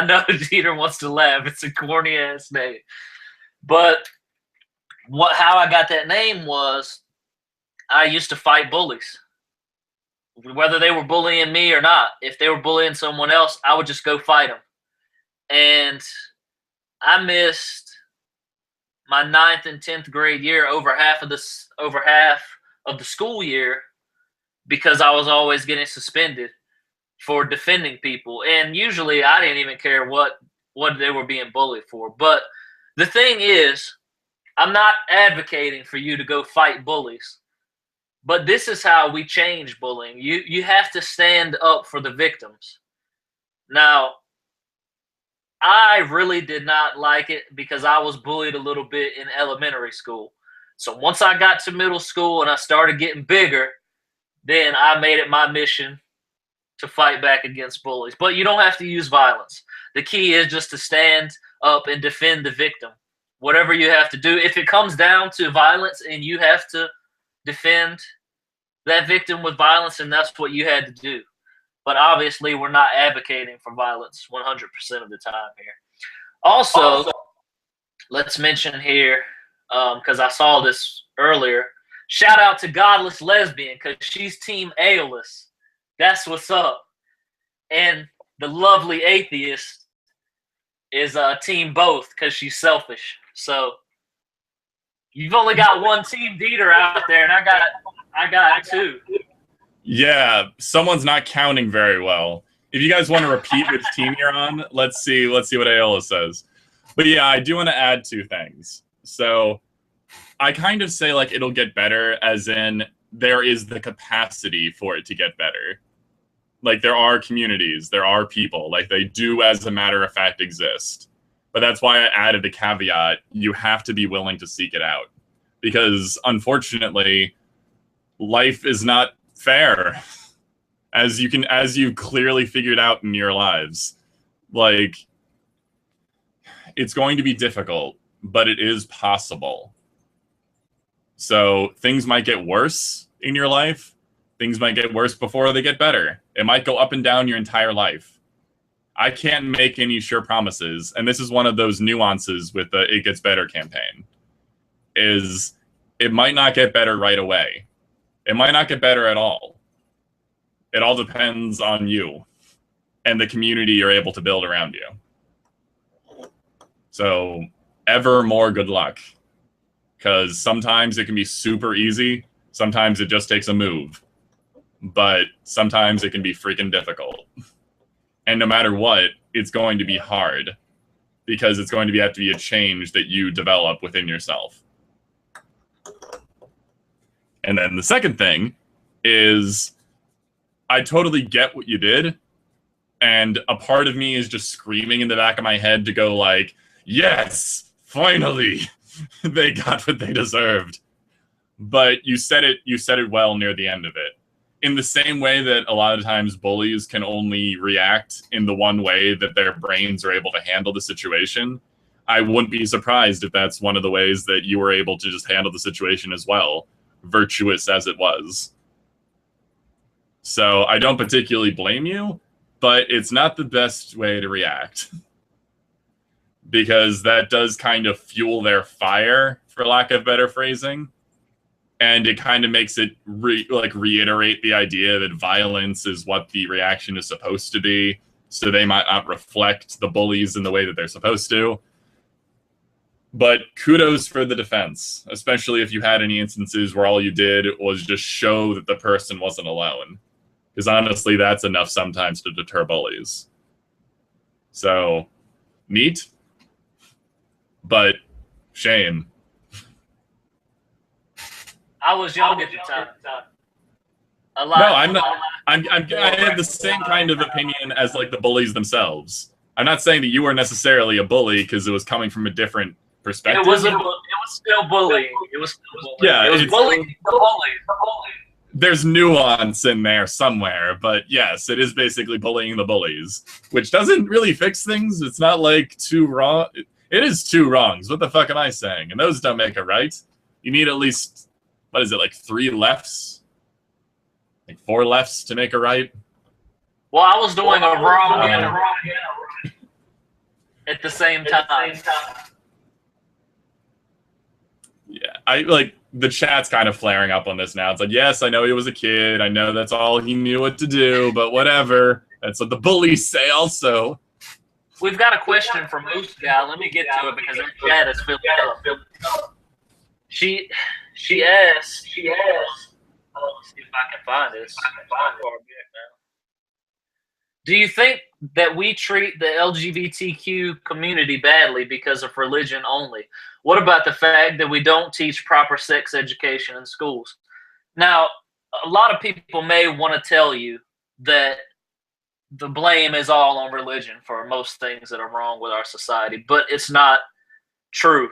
know Dieter wants to laugh. It's a corny ass name. But how I got that name was I used to fight bullies. Whether they were bullying me or not, if they were bullying someone else, I would just go fight them. And I missed my 9th and 10th grade year, over half of the school year, because I was always getting suspended for defending people. And usually I didn't even care what they were being bullied for. But the thing is, I'm not advocating for you to go fight bullies, but this is how we change bullying. You have to stand up for the victims. Now, I really did not like it because I was bullied a little bit in elementary school. So once I got to middle school and I started getting bigger, then I made it my mission to fight back against bullies. But you don't have to use violence. The key is just to stand up and defend the victim. Whatever you have to do, if it comes down to violence and you have to defend that victim with violence, and that's what you had to do. But obviously, we're not advocating for violence 100% of the time here. Also, let's mention here, because I saw this earlier, shout out to Godless Lesbian, because she's Team Aeolus. That's what's up. And the lovely Atheist is Team Both, because she's selfish. So you've only got one Team Dieter out there, and I got two. Yeah, someone's not counting very well. If you guys want to repeat which team you're on, let's see what Aola says. But yeah, I do want to add two things. So I kind of say like it'll get better, as in there is the capacity for it to get better. Like there are communities, there are people, like they do as a matter of fact exist. But that's why I added a caveat. You have to be willing to seek it out. Because unfortunately, life is not fair. As you clearly figured out in your lives. Like, it's going to be difficult, but it is possible. So things might get worse in your life. Things might get worse before they get better. It might go up and down your entire life. I can't make any sure promises, and this is one of those nuances with the It Gets Better campaign, is it might not get better right away. It might not get better at all. It all depends on you and the community you're able to build around you. So ever more good luck, because sometimes it can be super easy. Sometimes it just takes a move. But sometimes it can be freaking difficult. And no matter what, it's going to be hard because it's going to have to be a change that you develop within yourself. And then the second thing is I totally get what you did. And a part of me is just screaming in the back of my head to go like, yes, finally, they got what they deserved. But you said it well near the end of it. In the same way that a lot of times bullies can only react in the one way that their brains are able to handle the situation, I wouldn't be surprised if that's one of the ways that you were able to just handle the situation as well, virtuous as it was. So I don't particularly blame you, but it's not the best way to react. Because that does kind of fuel their fire, for lack of better phrasing. And it kind of makes it reiterate the idea that violence is what the reaction is supposed to be. So they might not reflect the bullies in the way that they're supposed to. But kudos for the defense, especially if you had any instances where all you did was just show that the person wasn't alone. Because honestly, that's enough sometimes to deter bullies. So, neat, but shame. I was young at the time. No, I'm not. I have the same kind of opinion as like the bullies themselves. I'm not saying that you were necessarily a bully because it was coming from a different perspective. It was still bullying. It was still bullying. Yeah, it was bullying the bully. There's nuance in there somewhere, but yes, it is basically bullying the bullies, which doesn't really fix things. It's not like two wrong. It is two wrongs. What the fuck am I saying? And those don't make it right. You need at least, what is it, like 3 lefts? Like 4 lefts to make a right? Well, I was doing a wrong and a wrong at the same time. Yeah, I like the chat's kind of flaring up on this now. It's like, yes, I know he was a kid. I know that's all he knew what to do, but whatever. That's what the bullies say also. We've got a question from Moose Guy. Let me get to it because our chat is filled up. She asked, let's see if I can find this. Do you think that we treat the LGBTQ community badly because of religion only? What about the fact that we don't teach proper sex education in schools? Now, a lot of people may want to tell you that the blame is all on religion for most things that are wrong with our society, but it's not true.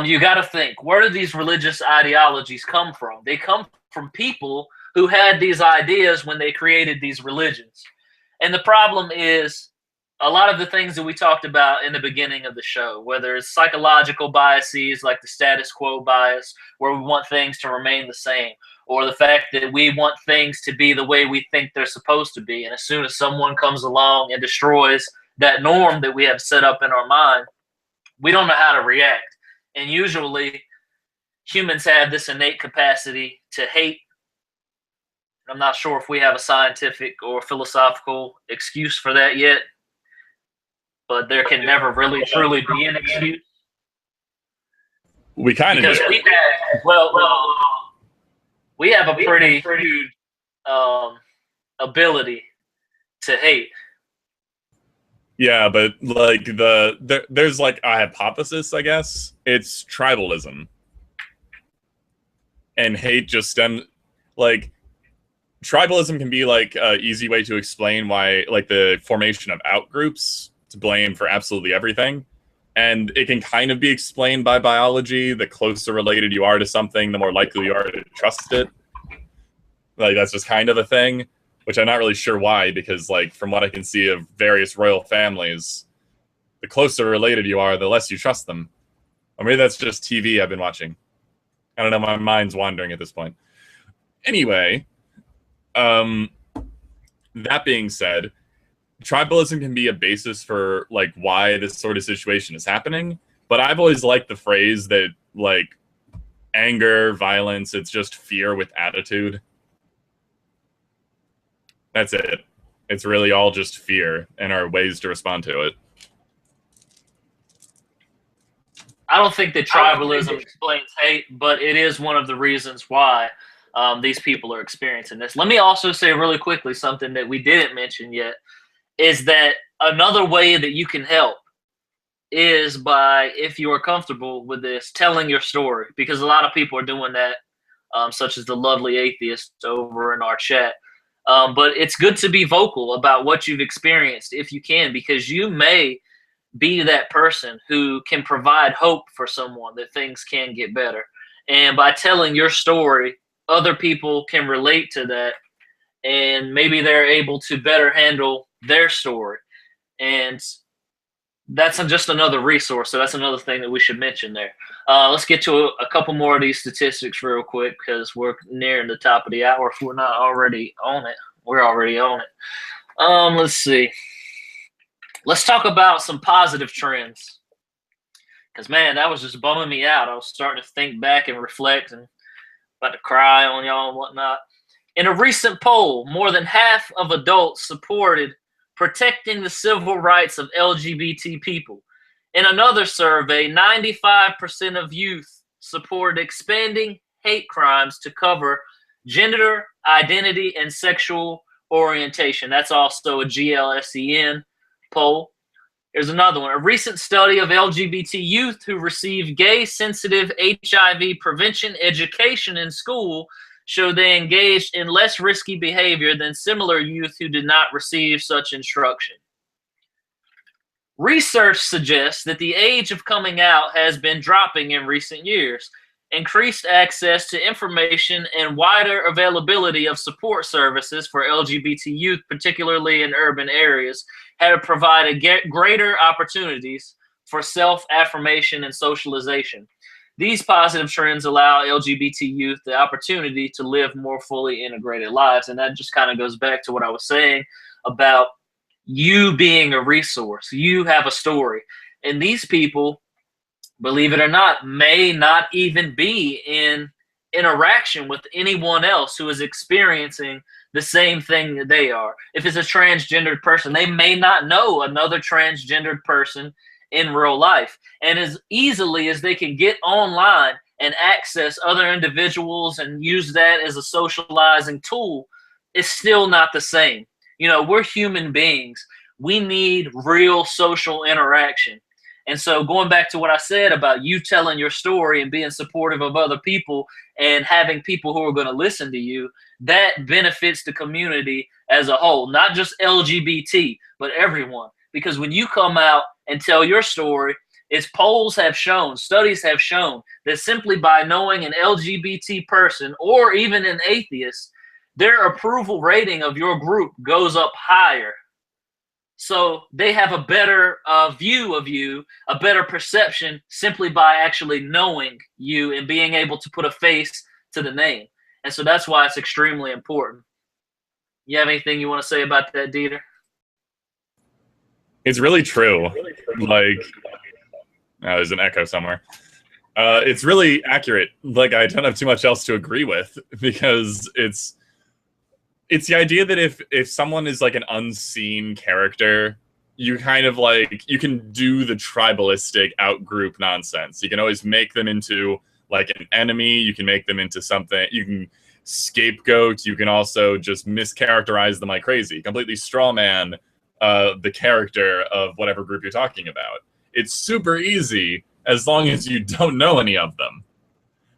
You got to think, where do these religious ideologies come from? They come from people who had these ideas when they created these religions. And the problem is a lot of the things that we talked about in the beginning of the show, whether it's psychological biases like the status quo bias, where we want things to remain the same, or the fact that we want things to be the way we think they're supposed to be. And as soon as someone comes along and destroys that norm that we have set up in our mind, we don't know how to react. And usually humans have this innate capacity to hate. I'm not sure if we have a scientific or philosophical excuse for that yet, but there can never really truly be an excuse. We kind of Because do. we have a pretty huge ability to hate. Yeah, but like there's like a hypothesis, I guess. It's tribalism. And hate just stems like tribalism can be like an easy way to explain why like the formation of outgroups to blame for absolutely everything. And it can kind of be explained by biology. The closer related you are to something, the more likely you are to trust it. Like that's just kind of a thing, which I'm not really sure why, because like from what I can see of various royal families, the closer related you are, the less you trust them. Or maybe that's just TV I've been watching. I don't know, my mind's wandering at this point. Anyway, that being said, tribalism can be a basis for like why this sort of situation is happening, but I've always liked the phrase that like anger, violence, it's just fear with attitude. That's it. It's really all just fear and our ways to respond to it. I don't think that tribalism explains hate, but it is one of the reasons why these people are experiencing this. Let me also say really quickly something that we didn't mention yet, is that another way that you can help is by, if you are comfortable with this, telling your story, because a lot of people are doing that, such as the lovely atheist over in our chat. But it's good to be vocal about what you've experienced if you can, because you may be that person who can provide hope for someone that things can get better. And by telling your story, other people can relate to that, and maybe they're able to better handle their story. And that's just another resource. So that's another thing that we should mention there. Let's get to a couple more of these statistics real quick, because we're nearing the top of the hour. If we're not already on it, we're already on it. Let's see. Let's talk about some positive trends. Because, man, that was just bumming me out. I was starting to think back and reflect and about to cry on y'all and whatnot. In a recent poll, more than half of adults supported protecting the civil rights of LGBT people. In another survey, 95% of youth supported expanding hate crimes to cover gender, identity, and sexual orientation. That's also a GLSEN poll. Here's another one. A recent study of LGBT youth who received gay-sensitive HIV prevention education in school showed they engaged in less risky behavior than similar youth who did not receive such instruction. Research suggests that the age of coming out has been dropping in recent years. Increased access to information and wider availability of support services for LGBT youth, particularly in urban areas, have provided greater opportunities for self-affirmation and socialization. These positive trends allow LGBT youth the opportunity to live more fully integrated lives. And that just kind of goes back to what I was saying about you being a resource. You have a story. And these people, believe it or not, may not even be in interaction with anyone else who is experiencing the same thing that they are. If it's a transgendered person, they may not know another transgendered person in real life. And as easily as they can get online and access other individuals and use that as a socializing tool, it's still not the same. You know, we're human beings. We need real social interaction. And so going back to what I said about you telling your story and being supportive of other people and having people who are going to listen to you, that benefits the community as a whole, not just LGBT, but everyone. Because when you come out and tell your story, it's polls have shown, studies have shown that simply by knowing an LGBT person or even an atheist, their approval rating of your group goes up higher. So they have a better view of you, a better perception simply by actually knowing you and being able to put a face to the name. And so that's why it's extremely important. You have anything you want to say about that, Dieter? It's really true. Like, there's an echo somewhere. It's really accurate. Like, I don't have too much else to agree with, because it's the idea that if someone is like an unseen character, you kind of like, you can do the tribalistic out-group nonsense. You can always make them into like an enemy. You can make them into something. You can scapegoat. You can also just mischaracterize them like crazy. Completely straw man the character of whatever group you're talking about. It's super easy as long as you don't know any of them.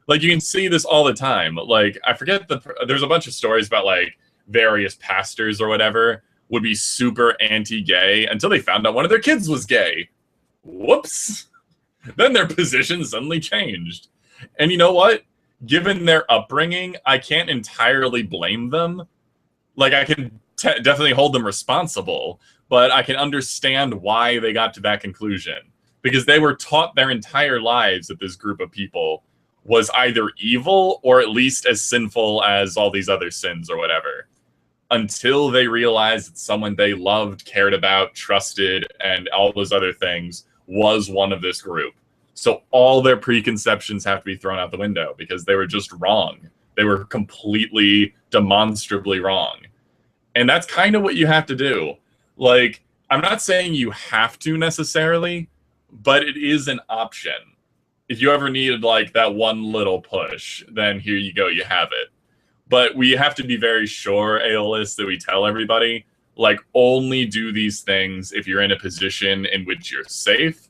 Like, you can see this all the time. Like, I forget there's a bunch of stories about like various pastors or whatever would be super anti-gay until they found out one of their kids was gay. Whoops. Then their position suddenly changed. And you know what? Given their upbringing, I can't entirely blame them. Like, I can definitely hold them responsible, but I can understand why they got to that conclusion. Because they were taught their entire lives that this group of people was either evil or at least as sinful as all these other sins or whatever. Until they realized that someone they loved, cared about, trusted, and all those other things was one of this group. So all their preconceptions have to be thrown out the window because they were just wrong. They were completely, demonstrably wrong. And that's kind of what you have to do. Like, I'm not saying you have to necessarily, but it is an option. If you ever needed like that one little push, then here you go, you have it. But we have to be very sure, Aeolus, that we tell everybody, like, only do these things if you're in a position in which you're safe,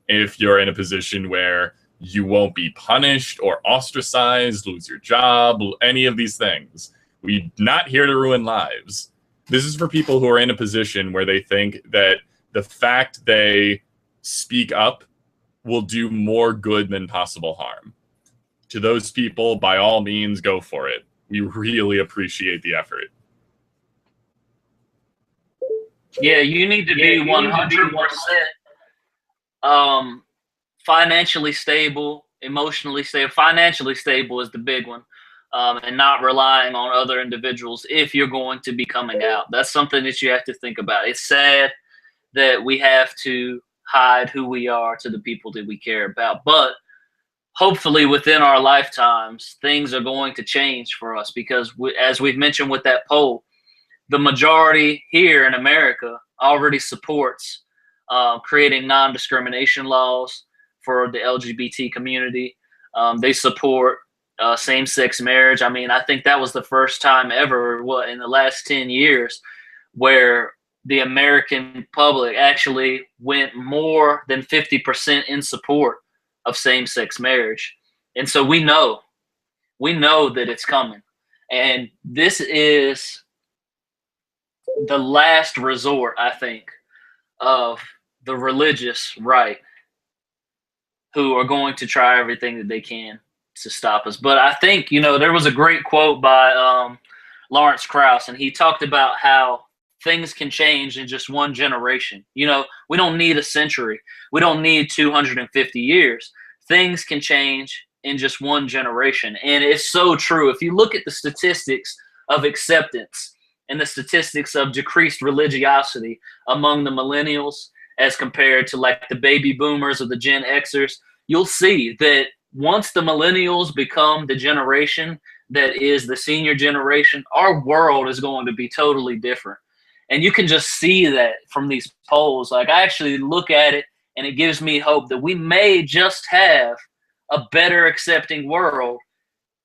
if you're in a position where you won't be punished or ostracized, lose your job, any of these things. We're not here to ruin lives. This is for people who are in a position where they think that the fact they speak up will do more good than possible harm. To those people, by all means, go for it. We really appreciate the effort. Yeah, you need to be 100% financially stable, emotionally stable. Financially stable is the big one, and not relying on other individuals if you're going to be coming out. That's something that you have to think about. It's sad that we have to hide who we are to the people that we care about, but hopefully within our lifetimes, things are going to change for us because as we've mentioned with that poll, the majority here in America already supports creating non-discrimination laws for the LGBT community. They support same-sex marriage. I mean, I think that was the first time ever, in the last 10 years, where the American public actually went more than 50% in support of same-sex marriage. And so we know that it's coming. And this is the last resort, I think, of the religious right, who are going to try everything that they can to stop us. But I think, there was a great quote by Lawrence Krauss, and he talked about how things can change in just one generation. We don't need a century. We don't need 250 years. Things can change in just one generation. And it's so true. If you look at the statistics of acceptance and the statistics of decreased religiosity among the millennials as compared to like the baby boomers or the Gen Xers, you'll see that once the millennials become the generation that is the senior generation, our world is going to be totally different. And you can just see that from these polls. Like, I actually look at it and it gives me hope that we may just have a better accepting world,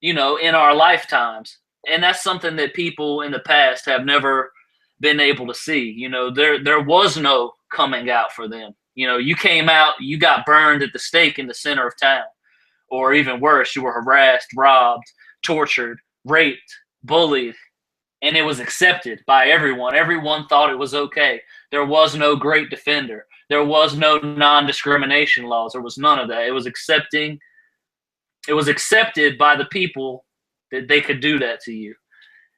in our lifetimes. And that's something that people in the past have never been able to see. There was no coming out for them. You know, you came out, you got burned at the stake in the center of town. Or even worse, you were harassed, robbed, tortured, raped, bullied, and it was accepted by everyone. Everyone thought it was okay. There was no great defender. There was no non-discrimination laws. There was none of that. It was accepted by the people that they could do that to you.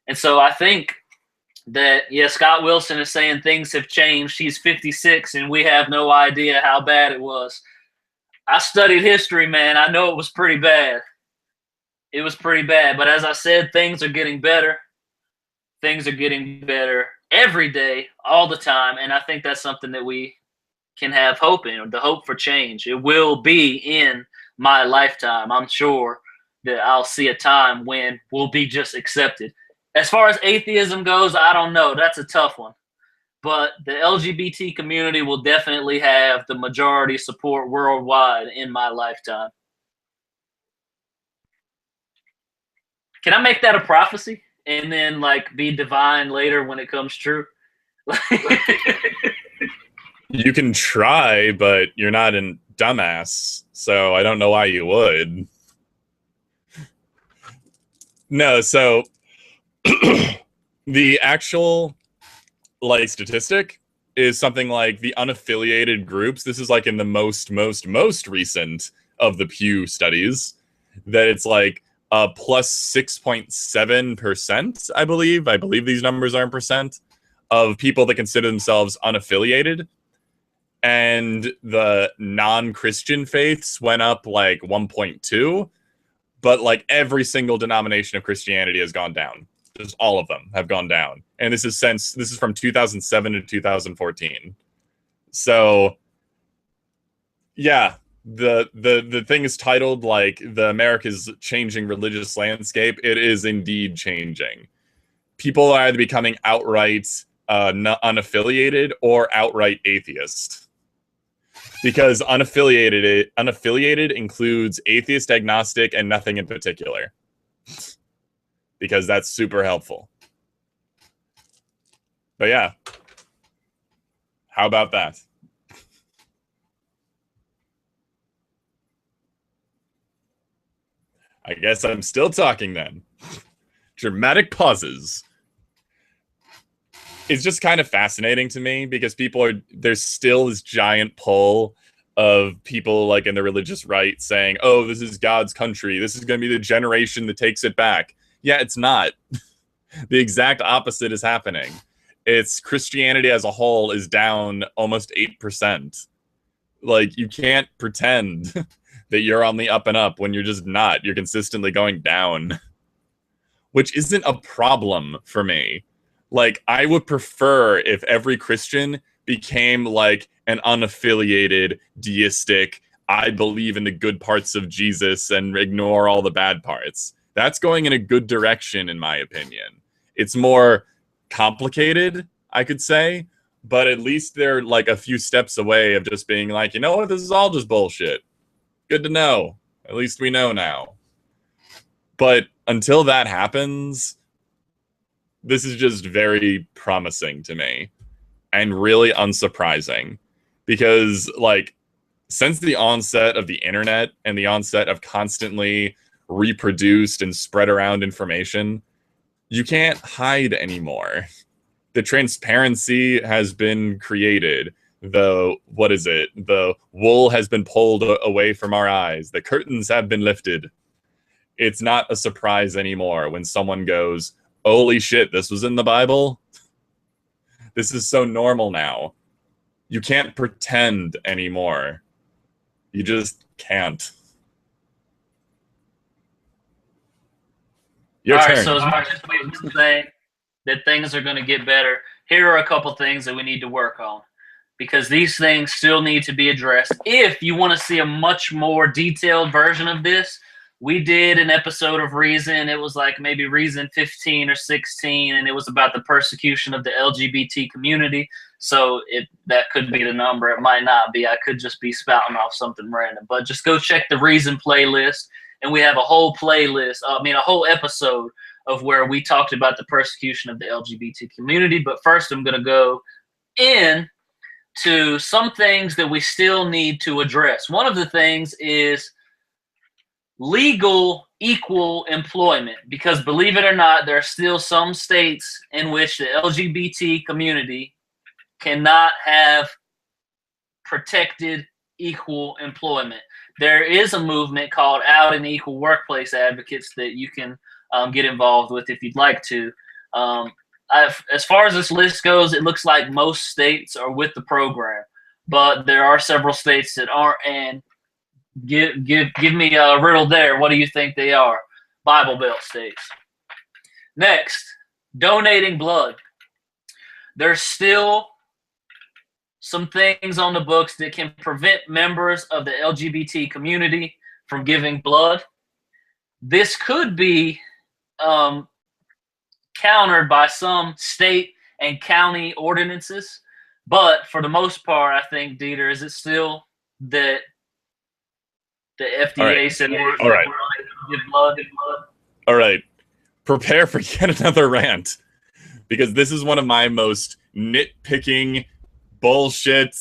And so I think that, yeah, Scott Wilson is saying things have changed. He's 56 and we have no idea how bad it was. I studied history, man. I know it was pretty bad. It was pretty bad. But as I said, things are getting better. Things are getting better every day, all the time. And I think that's something that we can have hope in, the hope for change. It will be in my lifetime. I'm sure that I'll see a time when we'll be just accepted. As far as atheism goes, I don't know. That's a tough one. But the LGBT community will definitely have the majority support worldwide in my lifetime. Can I make that a prophecy and then like be divine later when it comes true? You can try, but you're not a dumbass, so I don't know why you would. No, so the actual like statistic is something like the unaffiliated groups. This is like in the most recent of the Pew studies, that it's like plus 6.7%, I believe. I believe these numbers are in percent of people that consider themselves unaffiliated. And the non-Christian faiths went up like 1.2, but like every single denomination of Christianity has gone down. Just all of them have gone down. And this is from 2007 to 2014. So yeah, the thing is titled like the America's changing religious landscape. It is indeed changing. People are either becoming outright unaffiliated or outright atheist. Because unaffiliated includes atheist, agnostic, and nothing in particular. Because that's super helpful. But yeah. How about that? I guess I'm still talking then. Dramatic pauses. It's just kind of fascinating to me because there's still this giant pull of people like in the religious right saying, oh, this is God's country. This is going to be the generation that takes it back. Yeah, it's not. The exact opposite is happening. It's Christianity as a whole is down almost 8%. Like, you can't pretend that you're on the up and up when you're just not. You're consistently going down. Which isn't a problem for me. Like, I would prefer if every Christian became like an unaffiliated, deistic, I believe in the good parts of Jesus and ignore all the bad parts. That's going in a good direction, in my opinion. It's more complicated, I could say, but at least they're like a few steps away of just being like, you know what, this is all just bullshit. Good to know. At least we know now. But until that happens, this is just very promising to me and really unsurprising because, like, since the onset of the internet and the onset of constantly reproduced and spread around information, you can't hide anymore. The transparency has been created. The wool has been pulled away from our eyes. The curtains have been lifted. It's not a surprise anymore when someone goes, holy shit, this was in the Bible? This is so normal now. You can't pretend anymore. You just can't. Your turn. So as much as we say that things are going to get better, here are a couple things that we need to work on. Because these things still need to be addressed. If you want to see a much more detailed version of this, we did an episode of Reason. It was like maybe Reason 15 or 16, and it was about the persecution of the LGBT community. So that could be the number. It might not be. I could just be spouting off something random. But just go check the Reason playlist, and we have a whole playlist, a whole episode of where we talked about the persecution of the LGBT community. But first, I'm going to go in to some things that we still need to address. One of the things is legal equal employment, because believe it or not, there are still some states in which the LGBT community cannot have protected equal employment. There is a movement called Out and Equal Workplace Advocates that you can get involved with if you'd like to. As far as this list goes, it looks like most states are with the program, but there are several states that aren't. And give me a riddle there. What do you think they are? Bible Belt states. Next, donating blood. There's still some things on the books that can prevent members of the LGBT community from giving blood. This could be countered by some state and county ordinances, but for the most part, I think, Dieter, is it still that the FDA said we're going to give blood? All right. Prepare for yet another rant, because this is one of my most nitpicking bullshit,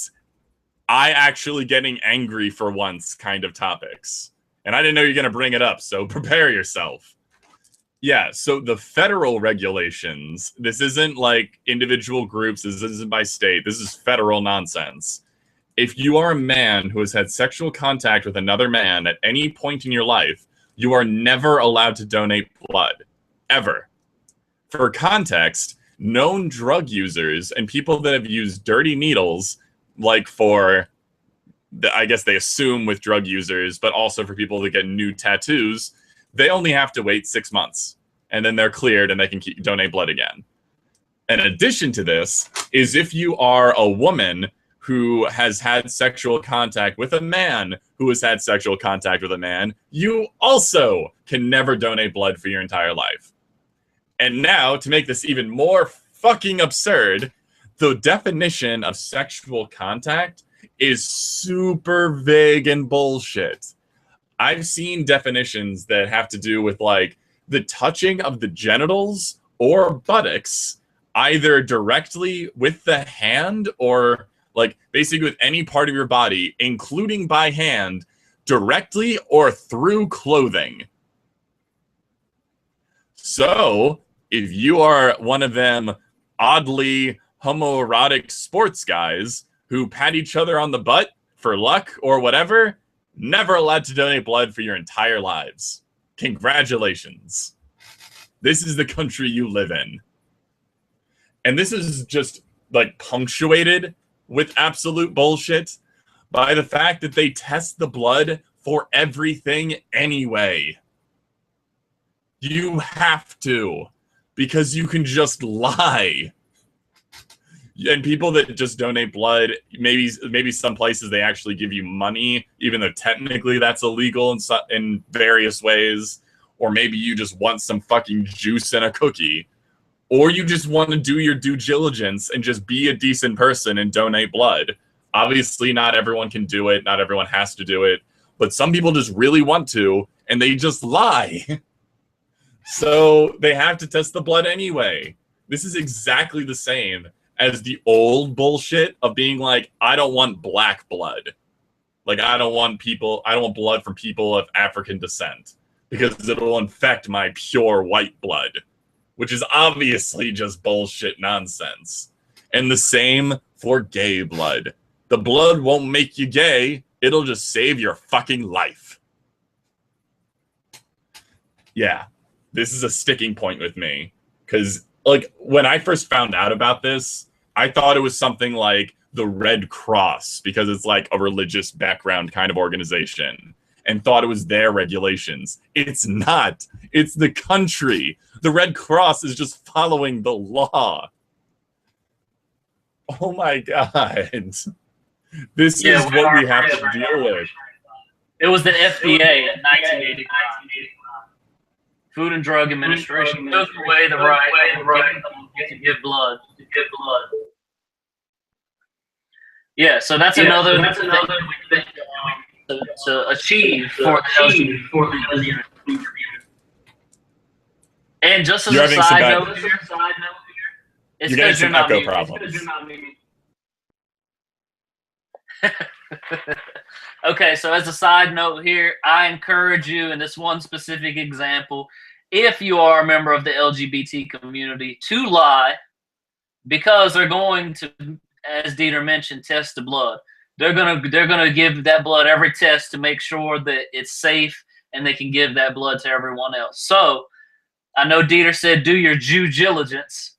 I actually getting angry for once kind of topics. And I didn't know you're going to bring it up, so prepare yourself. Yeah, so the federal regulations, this isn't like individual groups, this isn't by state, this is federal nonsense. If you are a man who has had sexual contact with another man at any point in your life, you are never allowed to donate blood. Ever. For context, known drug users and people that have used dirty needles, like for, I guess they assume with drug users, but also for people that get new tattoos, they only have to wait 6 months, and then they're cleared and they can donate blood again. In addition to this, is if you are a woman who has had sexual contact with a man who has had sexual contact with a man, you also can never donate blood for your entire life. And now, to make this even more fucking absurd, the definition of sexual contact is super vague and bullshit. I've seen definitions that have to do with, like, the touching of the genitals or buttocks, either directly with the hand or, like, basically with any part of your body, including by hand, directly or through clothing. So, if you are one of them oddly homoerotic sports guys who pat each other on the butt for luck or whatever, never allowed to donate blood for your entire lives. Congratulations. This is the country you live in. And this is just, like, punctuated with absolute bullshit by the fact that they test the blood for everything anyway. You have to, because you can just lie. And people that just donate blood, maybe some places they actually give you money, even though technically that's illegal in various ways. Or maybe you just want some fucking juice and a cookie. Or you just want to do your due diligence and just be a decent person and donate blood. Obviously, not everyone can do it. Not everyone has to do it. But some people just really want to, and they just lie. So they have to test the blood anyway. This is exactly the same as the old bullshit of being like, I don't want black blood. Like, I don't want blood from people of African descent because it'll infect my pure white blood, which is obviously just bullshit nonsense. And the same for gay blood. The blood won't make you gay. It'll just save your fucking life. Yeah, this is a sticking point with me. Because, like, when I first found out about this, I thought it was something like the Red Cross, because it's like a religious background kind of organization, and thought it was their regulations. It's not. It's the country. The Red Cross is just following the law. Oh my God. This is what we have to deal with. It was the FDA in 1989. Food and Drug Administration took away the right to give blood. Yeah, so that's another thing to achieve for the LGBT community. And just as a side note here, it's you're getting some not echo muted. problems. Okay, so as a side note here, I encourage you in this one specific example, if you are a member of the LGBT community, to lie, because they're going to, as Dieter mentioned, test the blood. They're gonna give that blood every test to make sure that it's safe and they can give that blood to everyone else. So I know Dieter said do your due diligence.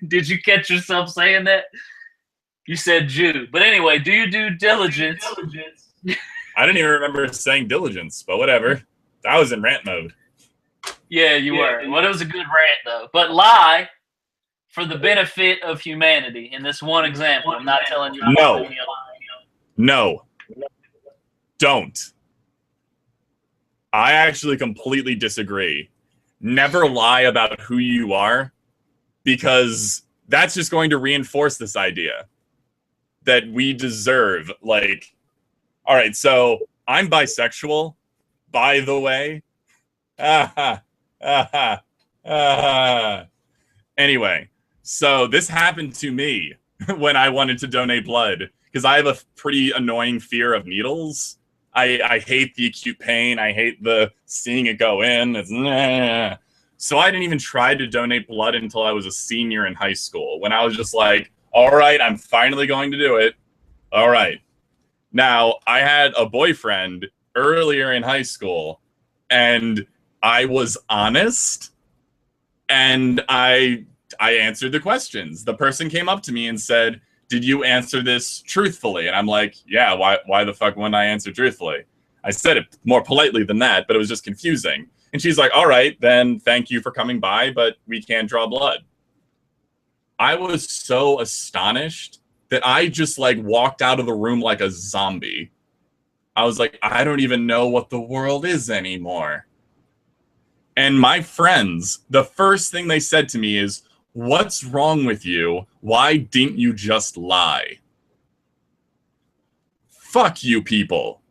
Did you catch yourself saying that? You said Jew. But anyway, do your due diligence. I didn't even remember saying diligence, but whatever. I was in rant mode. Yeah, you were. Well, it was a good rant, though. But lie for the benefit of humanity in this one example. I'm not telling you. No. No. Don't. I actually completely disagree. Never lie about who you are, because that's just going to reinforce this idea that we deserve, like, all right, so I'm bisexual, by the way. Anyway, so this happened to me when I wanted to donate blood, because I have a pretty annoying fear of needles. I hate the acute pain. I hate the seeing it go in. So I didn't even try to donate blood until I was a senior in high school, when I was just like, all right, I'm finally going to do it. All right. Now, I had a boyfriend earlier in high school, and I was honest, and I answered the questions. The person came up to me and said, did you answer this truthfully? And I'm like, yeah, why the fuck wouldn't I answer truthfully? I said it more politely than that, but it was just confusing. And she's like, all right, then thank you for coming by, but we can't draw blood. I was so astonished that I just like walked out of the room like a zombie. I was like, I don't even know what the world is anymore. And my friends, the first thing they said to me is, what's wrong with you? Why didn't you just lie? Fuck you people.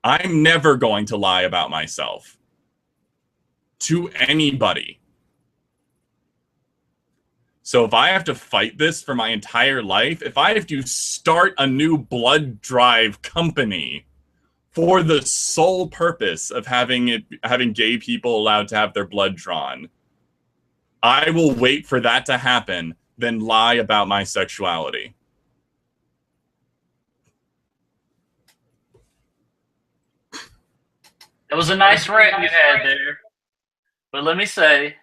I'm never going to lie about myself to anybody. So if I have to fight this for my entire life, if I have to start a new blood drive company for the sole purpose of having gay people allowed to have their blood drawn, I will wait for that to happen, then lie about my sexuality. It was a nice rant you had there. But let me say,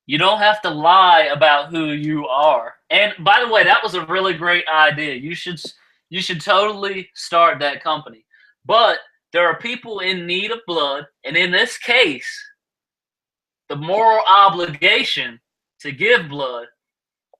you don't have to lie about who you are. And by the way, that was a really great idea. You should totally start that company. But there are people in need of blood, and in this case, the moral obligation to give blood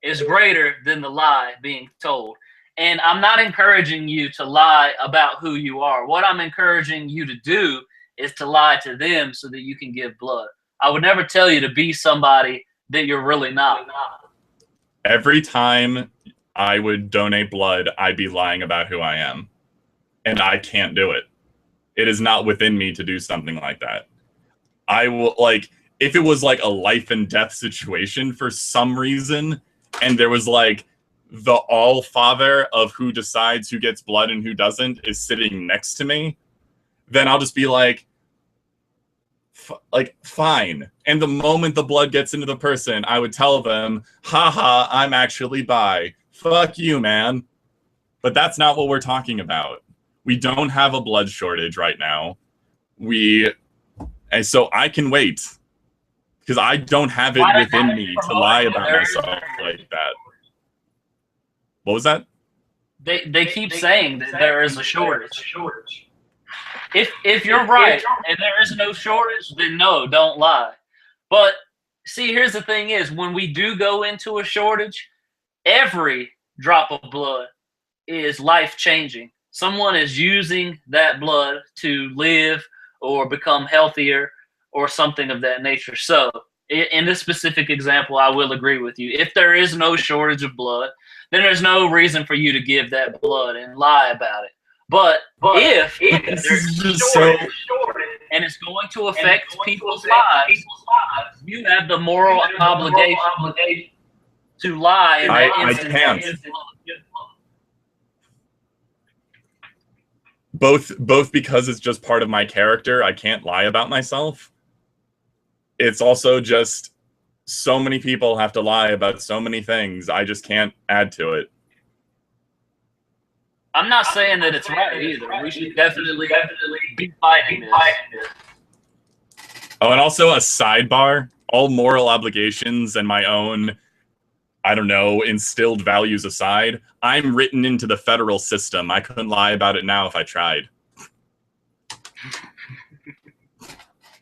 is greater than the lie being told. And I'm not encouraging you to lie about who you are. What I'm encouraging you to do is to lie to them so that you can give blood. I would never tell you to be somebody that you're really not. Every time I would donate blood, I'd be lying about who I am. And I can't do it. It is not within me to do something like that. I will, like, if it was like a life and death situation for some reason, and there was like the all father of who decides who gets blood and who doesn't is sitting next to me, then I'll just be like fine. And the moment the blood gets into the person, I would tell them, haha, I'm actually bi. Fuck you, man. But that's not what we're talking about. We don't have a blood shortage right now. And so I can wait, because I don't have it within me to lie about myself like that. What was that? They keep saying that there is a shortage. If you're right and there is no shortage, then no, don't lie. But see, here's the thing is, when we do go into a shortage, every drop of blood is life-changing. Someone is using that blood to live or become healthier or something of that nature. So in this specific example, I will agree with you. If there is no shortage of blood, then there's no reason for you to give that blood and lie about it. But if there's a shortage and it's going to affect people's lives, you have the moral obligation to lie in that instance. I can't. both because it's just part of my character. I can't lie about myself. It's also just so many people have to lie about so many things. I just can't add to it. I'm not saying that it's right either. We should definitely be fighting this. Oh, and also a sidebar, all moral obligations and my own, I don't know, instilled values aside, I'm written into the federal system. I couldn't lie about it now if I tried.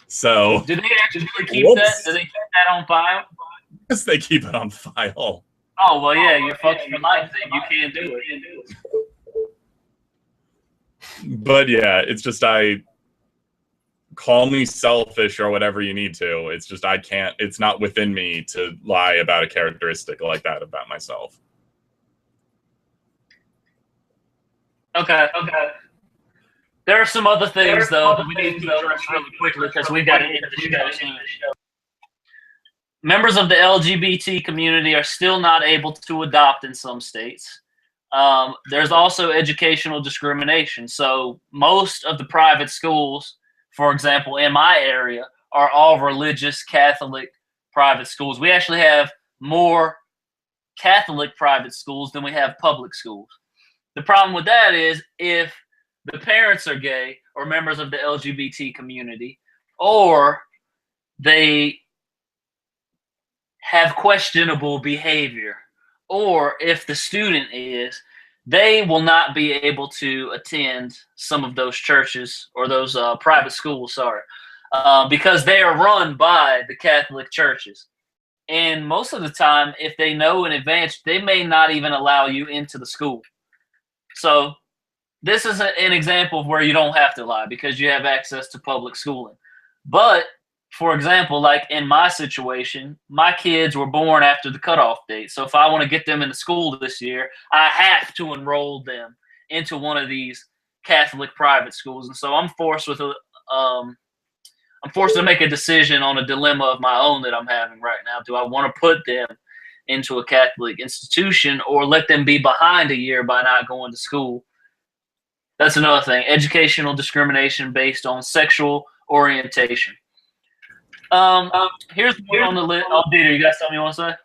So, do they actually keep that? Do they keep that on file? Yes, they keep it on file. Oh, well, yeah, you're fucked for life then. You can't do it. But yeah, it's just call me selfish or whatever you need to. It's just I can't, it's not within me to lie about a characteristic like that about myself. Okay. There are some other things, though, that we need to address really quickly because we got to end the show soon. Members of the LGBT community are still not able to adopt in some states. There's also educational discrimination. So most of the private schools, for example, in my area, are all religious Catholic private schools. We actually have more Catholic private schools than we have public schools. The problem with that is if the parents are gay or members of the LGBT community, or they have questionable behavior, or if the student is, they will not be able to attend some of those churches or those private schools, because they are run by the Catholic churches. And most of the time, if they know in advance, they may not even allow you into the school. So this is an example of where you don't have to lie because you have access to public schooling. But for example, like in my situation, my kids were born after the cutoff date. So if I want to get them into school this year, I have to enroll them into one of these Catholic private schools. And so I'm forced to make a decision on a dilemma of my own that I'm having right now. Do I want to put them into a Catholic institution or let them be behind a year by not going to school? That's another thing. Educational discrimination based on sexual orientation. Here's one on the list. Oh, Dieter, you got something you want to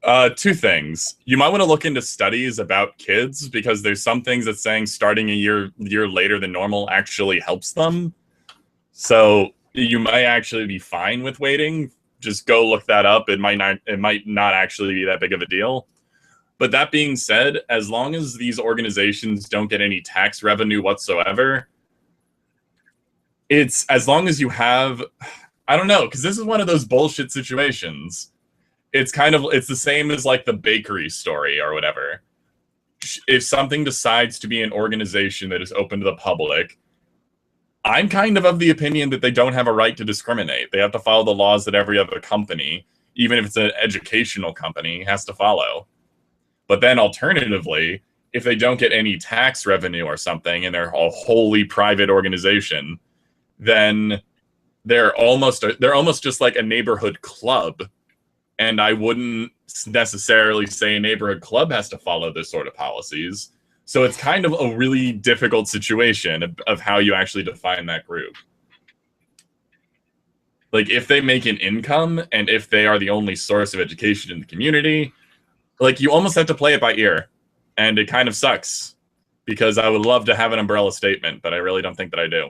say? Two things. You might want to look into studies about kids because there's some things that saying starting a year later than normal actually helps them. So you might actually be fine with waiting. Just go look that up. It might not actually be that big of a deal. But that being said, as long as these organizations don't get any tax revenue whatsoever, it's as long as you have, I don't know, because this is one of those bullshit situations. It's the same as like the bakery story or whatever. If something decides to be an organization that is open to the public, I'm kind of the opinion that they don't have a right to discriminate. They have to follow the laws that every other company, even if it's an educational company, has to follow. But then alternatively, if they don't get any tax revenue or something and they're a wholly private organization, then they're almost just like a neighborhood club. And I wouldn't necessarily say a neighborhood club has to follow this sort of policies. So it's kind of a really difficult situation of how you actually define that group. Like if they make an income and if they are the only source of education in the community, like you almost have to play it by ear. And it kind of sucks because I would love to have an umbrella statement, but I really don't think that I do.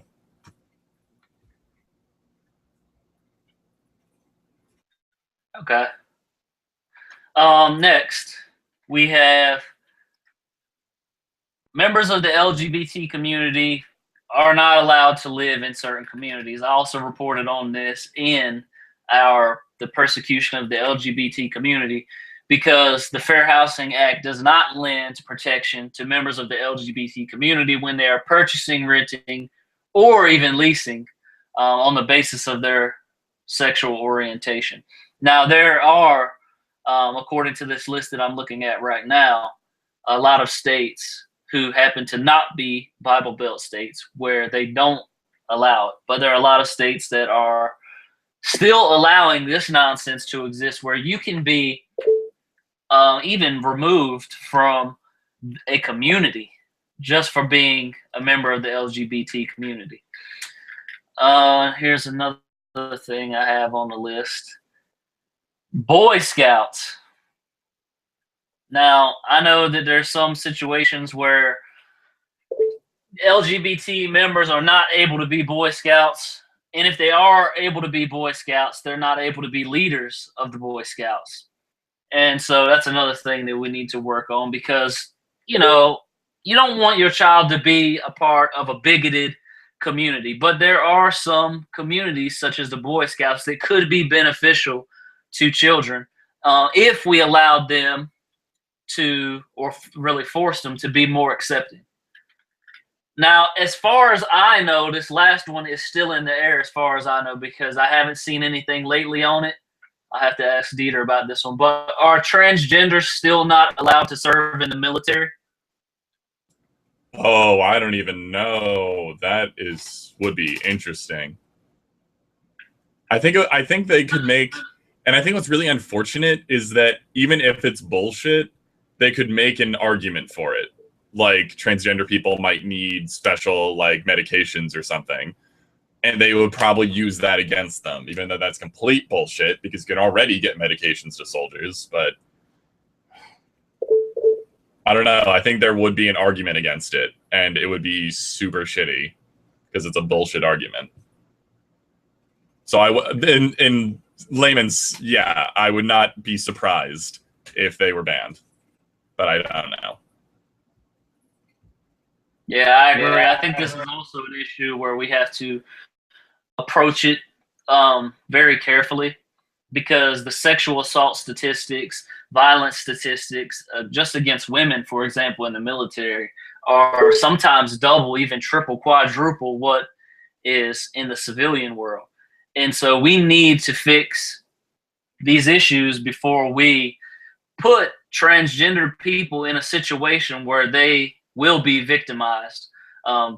Okay. Next, we have members of the LGBT community are not allowed to live in certain communities. I also reported on this in the persecution of the LGBT community because the Fair Housing Act does not lend protection to members of the LGBT community when they are purchasing, renting, or even leasing on the basis of their sexual orientation. Now, there are, according to this list that I'm looking at right now, a lot of states who happen to not be Bible Belt states where they don't allow it. But there are a lot of states that are still allowing this nonsense to exist where you can be even removed from a community just for being a member of the LGBT community. Here's another thing I have on the list. Boy Scouts. Now, I know that there's some situations where LGBT members are not able to be Boy Scouts. And if they are able to be Boy Scouts, they're not able to be leaders of the Boy Scouts. And so that's another thing that we need to work on because, you know, you don't want your child to be a part of a bigoted community. But there are some communities, such as the Boy Scouts, that could be beneficial to children if we allowed them to, or really forced them to be more accepting. Now, as far as I know, this last one is still in the air as far as I know because I haven't seen anything lately on it. I have to ask Dieter about this one. But are transgenders still not allowed to serve in the military? Oh, I don't even know. That would be interesting. I think they could make, and I think what's really unfortunate is that even if it's bullshit, they could make an argument for it. Like transgender people might need special like medications or something, and they would probably use that against them, even though that's complete bullshit because you can already get medications to soldiers. But I don't know. I think there would be an argument against it, and it would be super shitty because it's a bullshit argument. So in layman's, yeah, I would not be surprised if they were banned, but I don't know. Yeah, I agree. I think this is also an issue where we have to approach it very carefully because the sexual assault statistics, violence statistics, just against women, for example, in the military, are sometimes double, even triple, quadruple what is in the civilian world. And so we need to fix these issues before we put transgender people in a situation where they will be victimized. I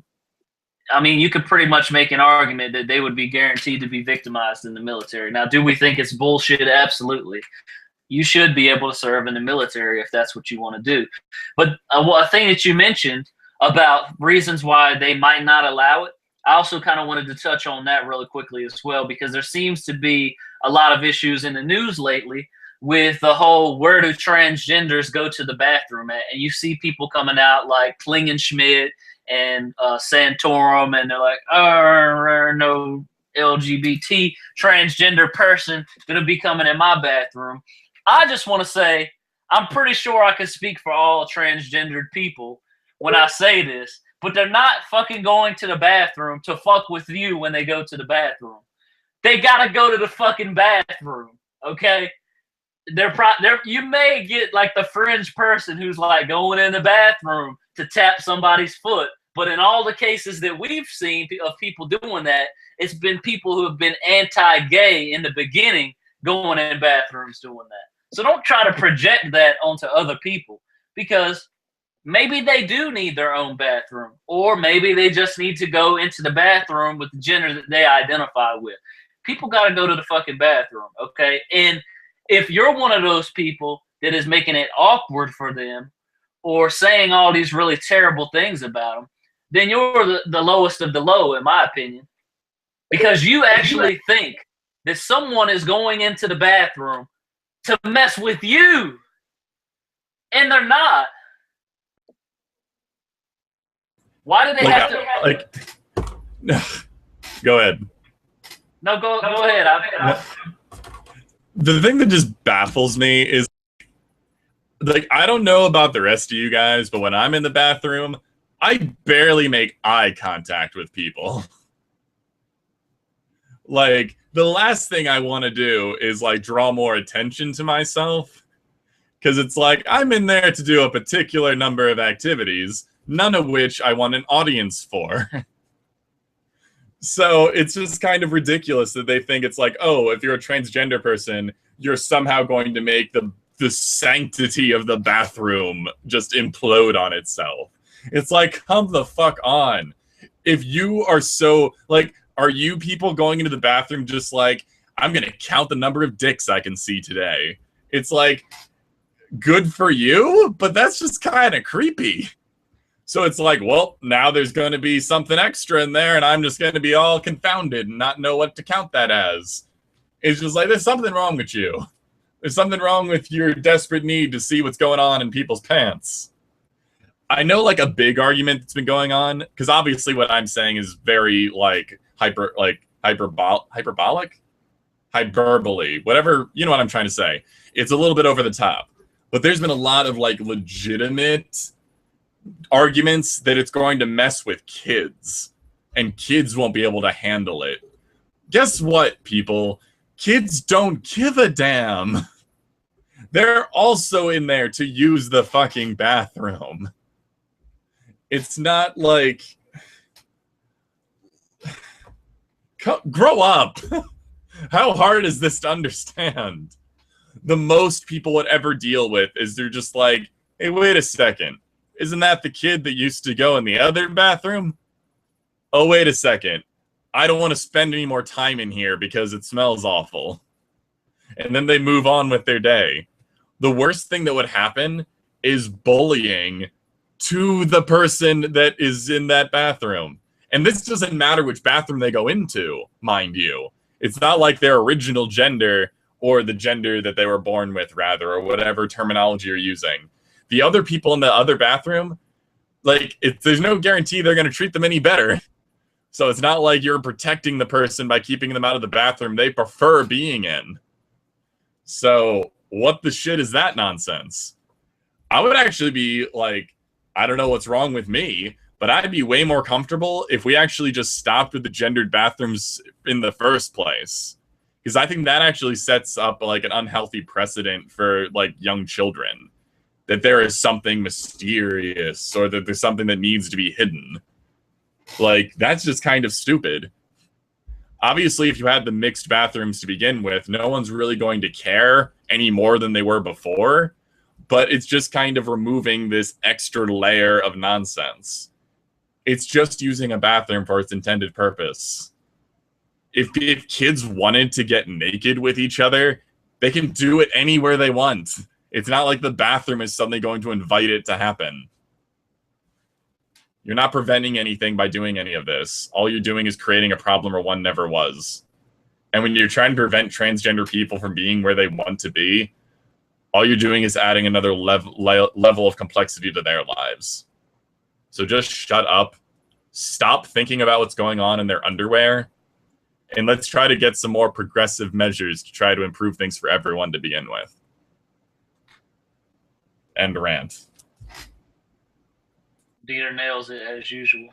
mean, you could pretty much make an argument that they would be guaranteed to be victimized in the military. Now, do we think it's bullshit? Absolutely. You should be able to serve in the military if that's what you want to do. But a thing that you mentioned about reasons why they might not allow it, I also kind of wanted to touch on that really quickly as well, because there seems to be a lot of issues in the news lately with the whole where do transgenders go to the bathroom at? And you see people coming out like Klingenschmidt and Santorum, and they're like, oh, no LGBT transgender person going to be coming in my bathroom. I just want to say, I'm pretty sure I can speak for all transgendered people when I say this, but they're not fucking going to the bathroom to fuck with you when they go to the bathroom. They got to go to the fucking bathroom, okay? You may get like the fringe person who's like going in the bathroom to tap somebody's foot, but in all the cases that we've seen of people doing that, it's been people who have been anti-gay in the beginning going in bathrooms doing that. So don't try to project that onto other people because maybe they do need their own bathroom, or maybe they just need to go into the bathroom with the gender that they identify with. People got to go to the fucking bathroom, okay? And if you're one of those people that is making it awkward for them or saying all these really terrible things about them, then you're the lowest of the low, in my opinion, because you actually think that someone is going into the bathroom to mess with you, and they're not. Why do they have to? Like, go ahead. No, go ahead. The thing that just baffles me is, like, I don't know about the rest of you guys, but when I'm in the bathroom, I barely make eye contact with people. Like, the last thing I want to do is, like, draw more attention to myself. Because it's like, I'm in there to do a particular number of activities, none of which I want an audience for. So it's just kind of ridiculous that they think it's like, oh, if you're a transgender person, you're somehow going to make the sanctity of the bathroom just implode on itself. It's like, come the fuck on. If you are so, like, are you people going into the bathroom just like, I'm going to count the number of dicks I can see today? It's like, good for you, but that's just kind of creepy. So it's like, well, now there's going to be something extra in there, and I'm just going to be all confounded and not know what to count that as. It's just like, there's something wrong with you. There's something wrong with your desperate need to see what's going on in people's pants. I know, like, a big argument that's been going on, because obviously what I'm saying is very, like, hyperbolic? Hyperbole. Whatever, you know what I'm trying to say. It's a little bit over the top. But there's been a lot of, like, legitimate arguments that it's going to mess with kids, and kids won't be able to handle it. Guess what, people? Kids don't give a damn. They're also in there to use the fucking bathroom. It's not like... Grow up! How hard is this to understand? The most people would ever deal with is they're just like, hey, wait a second. Isn't that the kid that used to go in the other bathroom? Oh, wait a second. I don't want to spend any more time in here because it smells awful. And then they move on with their day. The worst thing that would happen is bullying to the person that is in that bathroom. And this doesn't matter which bathroom they go into, mind you. It's not like their original gender or the gender that they were born with, rather, or whatever terminology you're using. The other people in the other bathroom, like, there's no guarantee they're going to treat them any better. So it's not like you're protecting the person by keeping them out of the bathroom they prefer being in. So what the shit is that nonsense? I would actually be like, I don't know what's wrong with me, but I'd be way more comfortable if we actually just stopped with the gendered bathrooms in the first place. Because I think that actually sets up like an unhealthy precedent for like young children. That there is something mysterious or that there's something that needs to be hidden. Like, that's just kind of stupid. Obviously, if you had the mixed bathrooms to begin with, no one's really going to care any more than they were before. But it's just kind of removing this extra layer of nonsense. It's just using a bathroom for its intended purpose. If kids wanted to get naked with each other, they can do it anywhere they want. It's not like the bathroom is suddenly going to invite it to happen. You're not preventing anything by doing any of this. All you're doing is creating a problem where one never was. And when you're trying to prevent transgender people from being where they want to be, all you're doing is adding another level of complexity to their lives. So just shut up. Stop thinking about what's going on in their underwear. And let's try to get some more progressive measures to try to improve things for everyone to begin with. End rant. Dieter nails it as usual.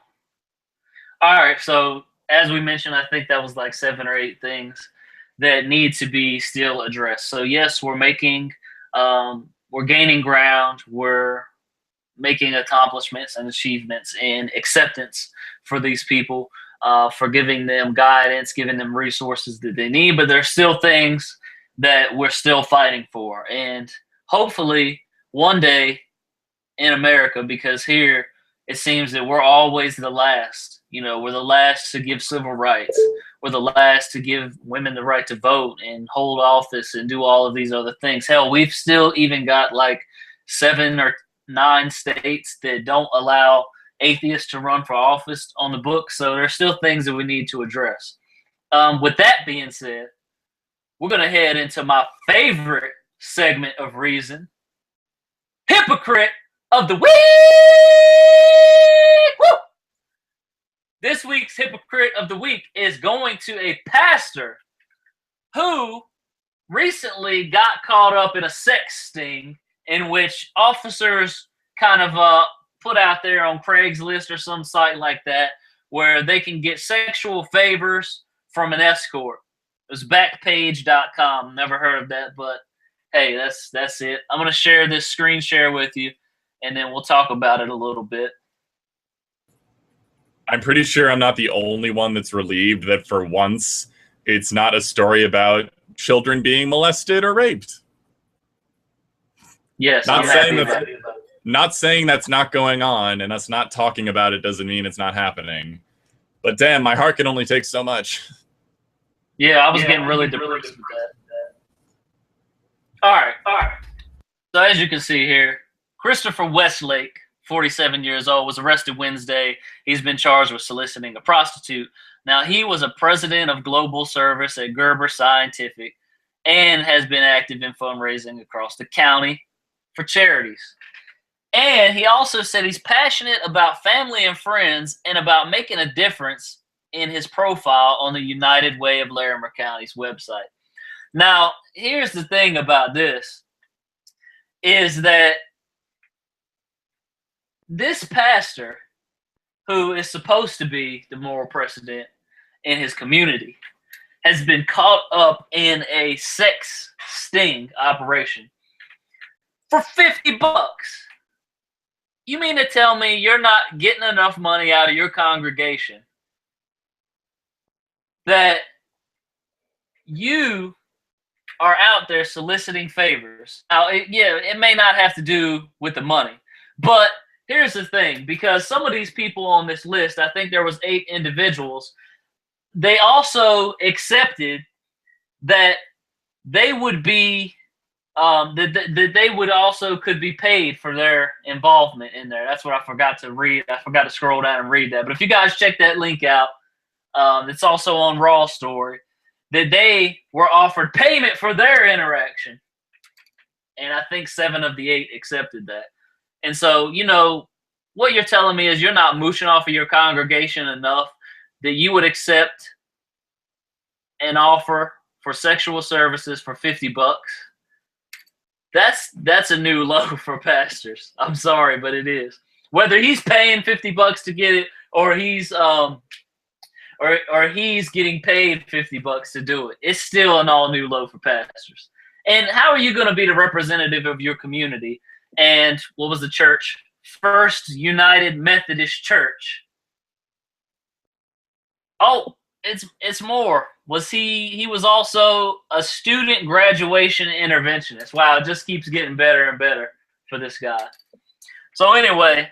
All right, so as we mentioned, I think that was like 7 or 8 things that need to be still addressed. So yes, we're gaining ground. We're making accomplishments and achievements and acceptance for these people, for giving them guidance, giving them resources that they need. But there's still things that we're still fighting for, and hopefully one day in America, because here it seems that we're always the last. You know, we're the last to give civil rights. We're the last to give women the right to vote and hold office and do all of these other things. Hell, we've still even got like 7 or 9 states that don't allow atheists to run for office on the books. So there's still things that we need to address. With that being said, we're going to head into my favorite segment of Reason. Hypocrite of the Week! Woo! This week's Hypocrite of the Week is going to a pastor who recently got caught up in a sex sting in which officers kind of put out there on Craigslist or some site like that where they can get sexual favors from an escort. It was Backpage.com. Never heard of that, but hey, that's it. I'm going to share this screen share with you, and then we'll talk about it a little bit. I'm pretty sure I'm not the only one that's relieved that for once it's not a story about children being molested or raped. Yes, not saying that's not going on, and us not talking about it doesn't mean it's not happening. But damn, my heart can only take so much. Yeah, I was getting really depressed with that. All right. So as you can see here, Christopher Westlake 47 years old, was arrested Wednesday. He's been charged with soliciting a prostitute. Now, he was a president of global service at Gerber Scientific and has been active in fundraising across the county for charities. And he also said he's passionate about family and friends and about making a difference in his profile on the United Way of Larimer County's website. Now, here's the thing about this, is that this pastor, who is supposed to be the moral precedent in his community, has been caught up in a sex sting operation for $50. You mean to tell me you're not getting enough money out of your congregation that you are out there soliciting favors? Now, it may not have to do with the money, but here's the thing, because some of these people on this list, I think there was 8 individuals, they also accepted that they would be that they would also could be paid for their involvement in there. That's what I forgot to read. I forgot to scroll down and read that. But if you guys check that link out, it's also on Raw Story, that they were offered payment for their interaction. And I think 7 of the 8 accepted that. And so, you know, what you're telling me is you're not mooching off of your congregation enough that you would accept an offer for sexual services for $50. That's a new low for pastors. I'm sorry, but it is. Whether he's paying $50 to get it, or he's or he's getting paid $50 to do it, it's still an all new low for pastors. And how are you going to be the representative of your community? And what was the church? First United Methodist Church. Oh, it's more. Was he was also a student graduation interventionist. Wow, it just keeps getting better and better for this guy. So anyway,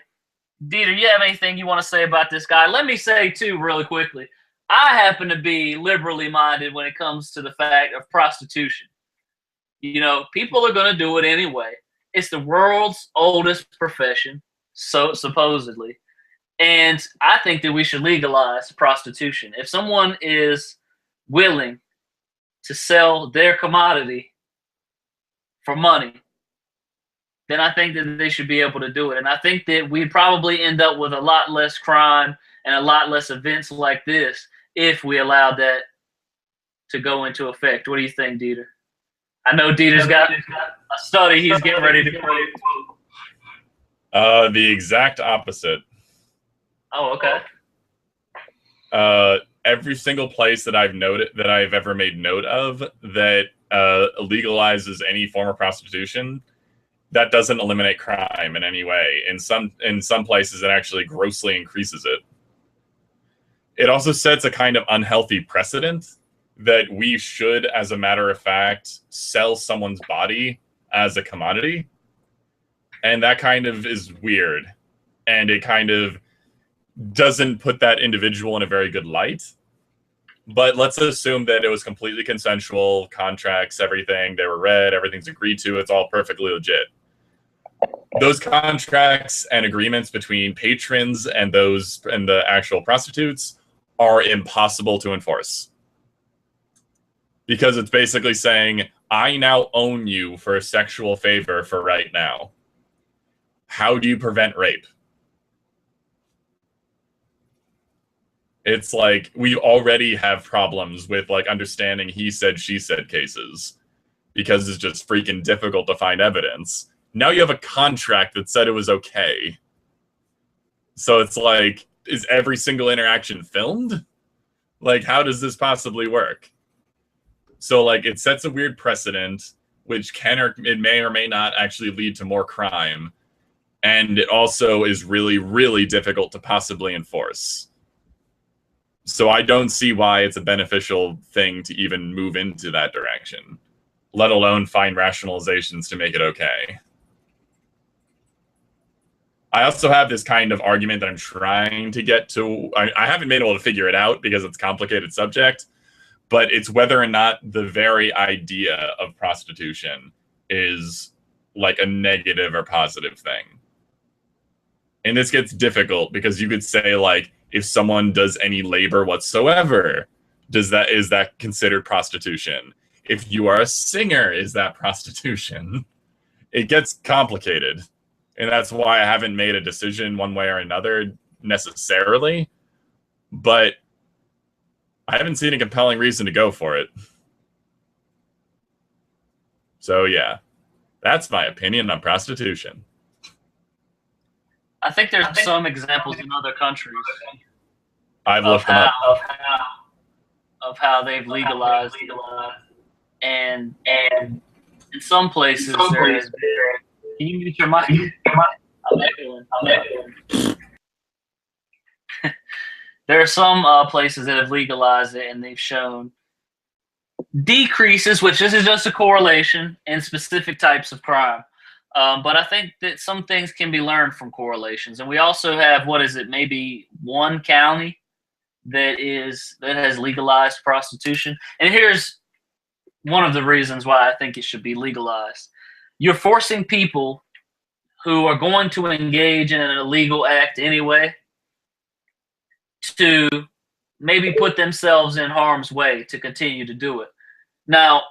Dieter, you have anything you want to say about this guy? Let me say too, really quickly, I happen to be liberally minded when it comes to the fact of prostitution. You know, people are going to do it anyway. It's the world's oldest profession, so supposedly. And I think that we should legalize prostitution. If someone is willing to sell their commodity for money, then I think that they should be able to do it. And I think that we'd probably end up with a lot less crime and a lot less events like this if we allowed that to go into effect. What do you think, Dieter? I know Dieter's got a study he's getting ready to quote. The exact opposite. Oh, okay. Every single place that I've ever made note of that legalizes any form of prostitution, that doesn't eliminate crime in any way. In some places, it actually grossly increases it. It also sets a kind of unhealthy precedent that we should, as a matter of fact, sell someone's body as a commodity. And that kind of is weird. And it kind of doesn't put that individual in a very good light. But let's assume that it was completely consensual, contracts, everything, they were read, everything's agreed to, it's all perfectly legit. Those contracts and agreements between patrons and the actual prostitutes are impossible to enforce. Because it's basically saying, I now own you for a sexual favor for right now. How do you prevent rape? It's like we already have problems with like understanding he said, she said cases because it's just freaking difficult to find evidence. Now you have a contract that said it was okay. So it's like, is every single interaction filmed? Like, how does this possibly work? So like it sets a weird precedent, which it may or may not actually lead to more crime. And it also is really, really difficult to possibly enforce. So I don't see why it's a beneficial thing to even move into that direction, let alone find rationalizations to make it okay. I also have this kind of argument that I'm trying to get to. I haven't been able to figure it out because it's a complicated subject, but it's whether or not the very idea of prostitution is like a negative or positive thing. And this gets difficult because you could say, like, if someone does any labor whatsoever, is that considered prostitution? If you are a singer, is that prostitution? It gets complicated. And that's why I haven't made a decision one way or another necessarily. But I haven't seen a compelling reason to go for it. So yeah, that's my opinion on prostitution. I think there's some examples in other countries I've looked them up. of how they've legalized, and in some places there is. Can you mute your mic? I'm echoing. There are some places that have legalized it, and they've shown decreases, which this is just a correlation in specific types of crime. But I think that some things can be learned from correlations. And we also have, what is it, maybe one county that has legalized prostitution. And here's one of the reasons why I think it should be legalized. You're forcing people who are going to engage in an illegal act anyway to maybe put themselves in harm's way to continue to do it. Now,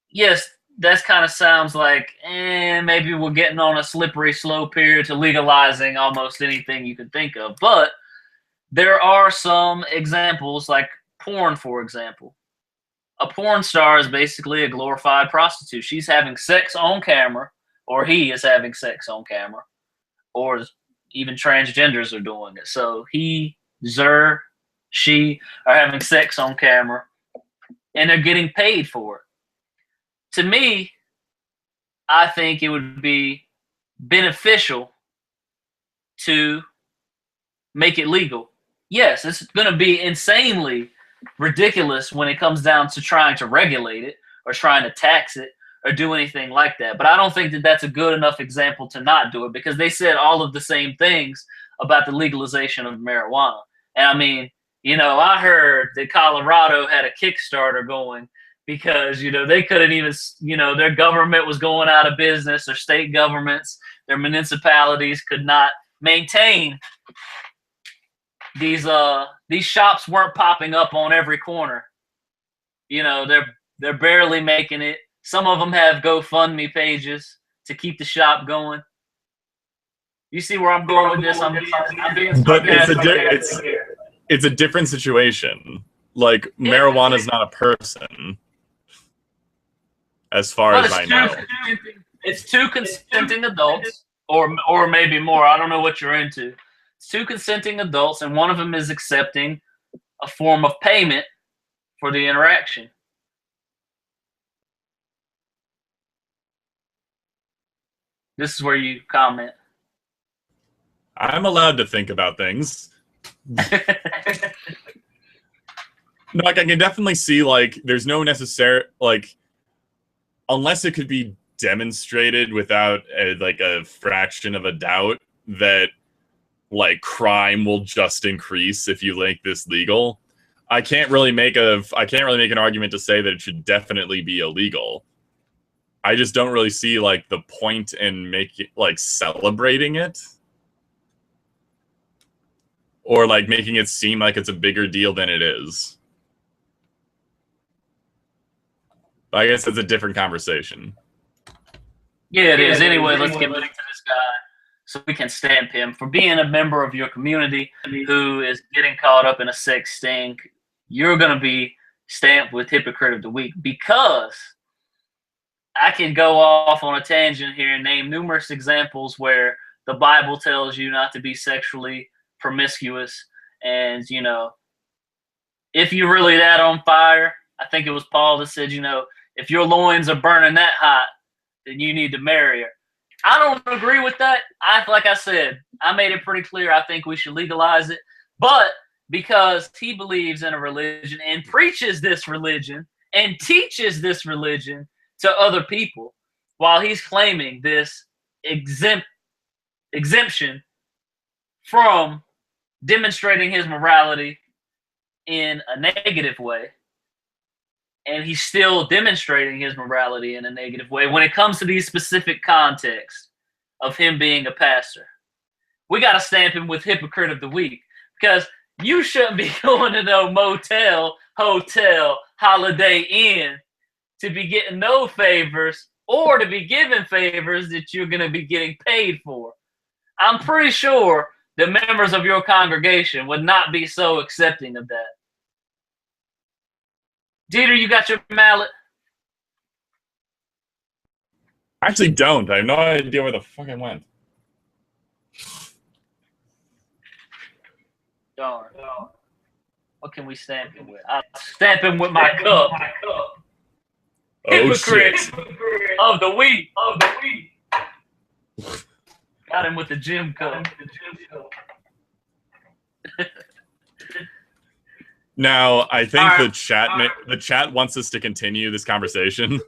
yes, that kind of sounds like maybe we're getting on a slippery slope here to legalizing almost anything you can think of. But there are some examples, like porn, for example. A porn star is basically a glorified prostitute. She's having sex on camera, or he is having sex on camera, or even transgenders are doing it. So he, she are having sex on camera, and they're getting paid for it. To me, I think it would be beneficial to make it legal. Yes, it's going to be insanely ridiculous when it comes down to trying to regulate it or trying to tax it or do anything like that. But I don't think that that's a good enough example to not do it, because they said all of the same things about the legalization of marijuana. And I mean, I heard that Colorado had a Kickstarter going because, they couldn't even, their government was going out of business, their state governments, their municipalities could not maintain these shops weren't popping up on every corner. They're barely making it. Some of them have GoFundMe pages to keep the shop going. You see where I'm going with this? I'm being but it's a different situation. Like, marijuana is not a person, as far as I know. It's two consenting adults, or maybe more. I don't know what you're into. It's two consenting adults, and one of them is accepting a form of payment for the interaction. This is where you comment. I'm allowed to think about things. No, like, I can definitely see, like, there's no necessary, like, unless it could be demonstrated without a fraction of a doubt that, like, crime will just increase if you make this legal. I can't really make an argument to say that it should definitely be illegal. I just don't really see, like, the point in celebrating it, or, like, making it seem like it's a bigger deal than it is. But I guess it's a different conversation. Yeah, it is. Anyway, let's get back to this guy so we can stamp him for being a member of your community who is getting caught up in a sex sting. You're going to be stamped with Hypocrite of the Week, because I can go off on a tangent here and name numerous examples where the Bible tells you not to be sexually promiscuous. And, if you're really that on fire, I think it was Paul that said, if your loins are burning that hot, then you need to marry her. I don't agree with that. Like I said, I made it pretty clear. I think we should legalize it. But because he believes in a religion and preaches this religion and teaches this religion to other people, while he's claiming this exemption from demonstrating his morality in a negative way, and he's still demonstrating his morality in a negative way when it comes to these specific contexts of him being a pastor. we got to stamp him with hypocrite of the week, because you shouldn't be going to no motel, hotel, Holiday Inn to be getting no favors or to be given favors that you're going to be getting paid for. I'm pretty sure the members of your congregation would not be so accepting of that. Dieter, you got your mallet? I actually don't. I have no idea where the fuck I went. Darn. What can we stamp him with? I'll stamp him with my cup. Oh, Hypocrite shit. of the week. Got him with the gym cup. Now, I think All right. the chat wants us to continue this conversation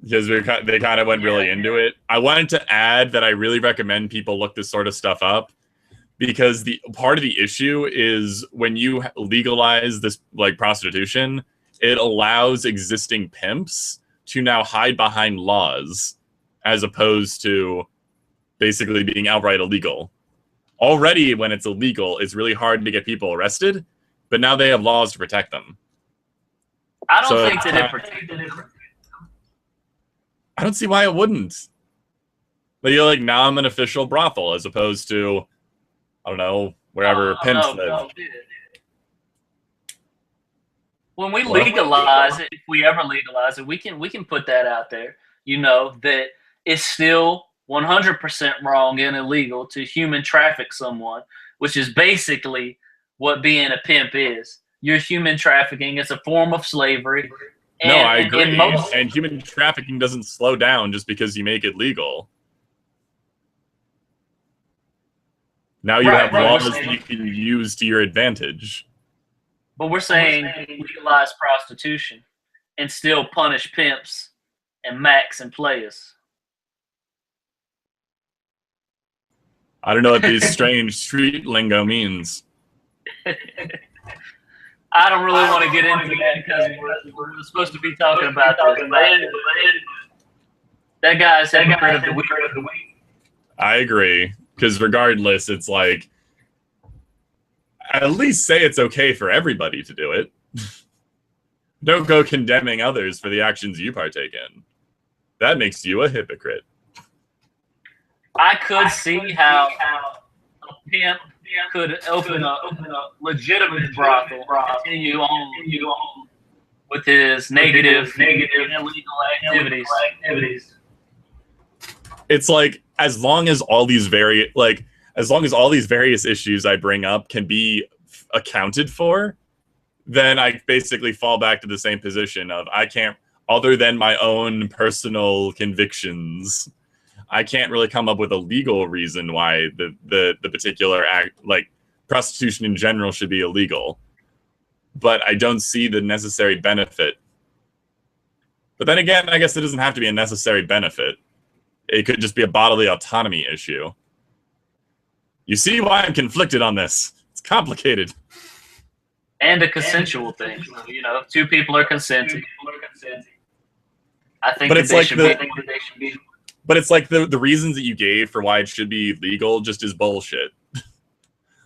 because they kind of went really into it. I wanted to add that I really recommend people look this sort of stuff up, because the part of the issue is when you legalize this like prostitution, it allows existing pimps to now hide behind laws as opposed to basically being outright illegal. Already, when it's illegal, it's really hard to get people arrested, but now they have laws to protect them. I don't think that it protects them. I don't see why it wouldn't. But you're like, now I'm an official brothel, as opposed to, I don't know, wherever pimps live. No. When we legalize it, if we ever legalize it, we can put that out there. You know, that it's still 100% wrong and illegal to human traffic someone, which is basically what being a pimp is. You're human trafficking. It's a form of slavery. And, no, I agree. And human trafficking doesn't slow down just because you make it legal. Now you have laws that you can use to your advantage. But we're saying legalize prostitution and still punish pimps and max and players. I don't know what these strange street lingo means. I don't really want to get into that because we're supposed to be talking about this. That guy's hypocrite of the week. I agree, because regardless, it's like, at least say it's okay for everybody to do it. Don't go condemning others for the actions you partake in. That makes you a hypocrite. I could see how a pimp could open a legitimate brothel, continue on with his negative illegal activities. It's like, as long as all these various issues I bring up can be accounted for, then I basically fall back to the same position of I can't, other than my own personal convictions, I can't really come up with a legal reason why the particular act, like prostitution in general, should be illegal. But I don't see the necessary benefit. But then again, I guess it doesn't have to be a necessary benefit. It could just be a bodily autonomy issue. You see why I'm conflicted on this. It's complicated. And a consensual thing. You know, if two people are consenting. I think that they should be. But it's like the reasons that you gave for why it should be legal just is bullshit.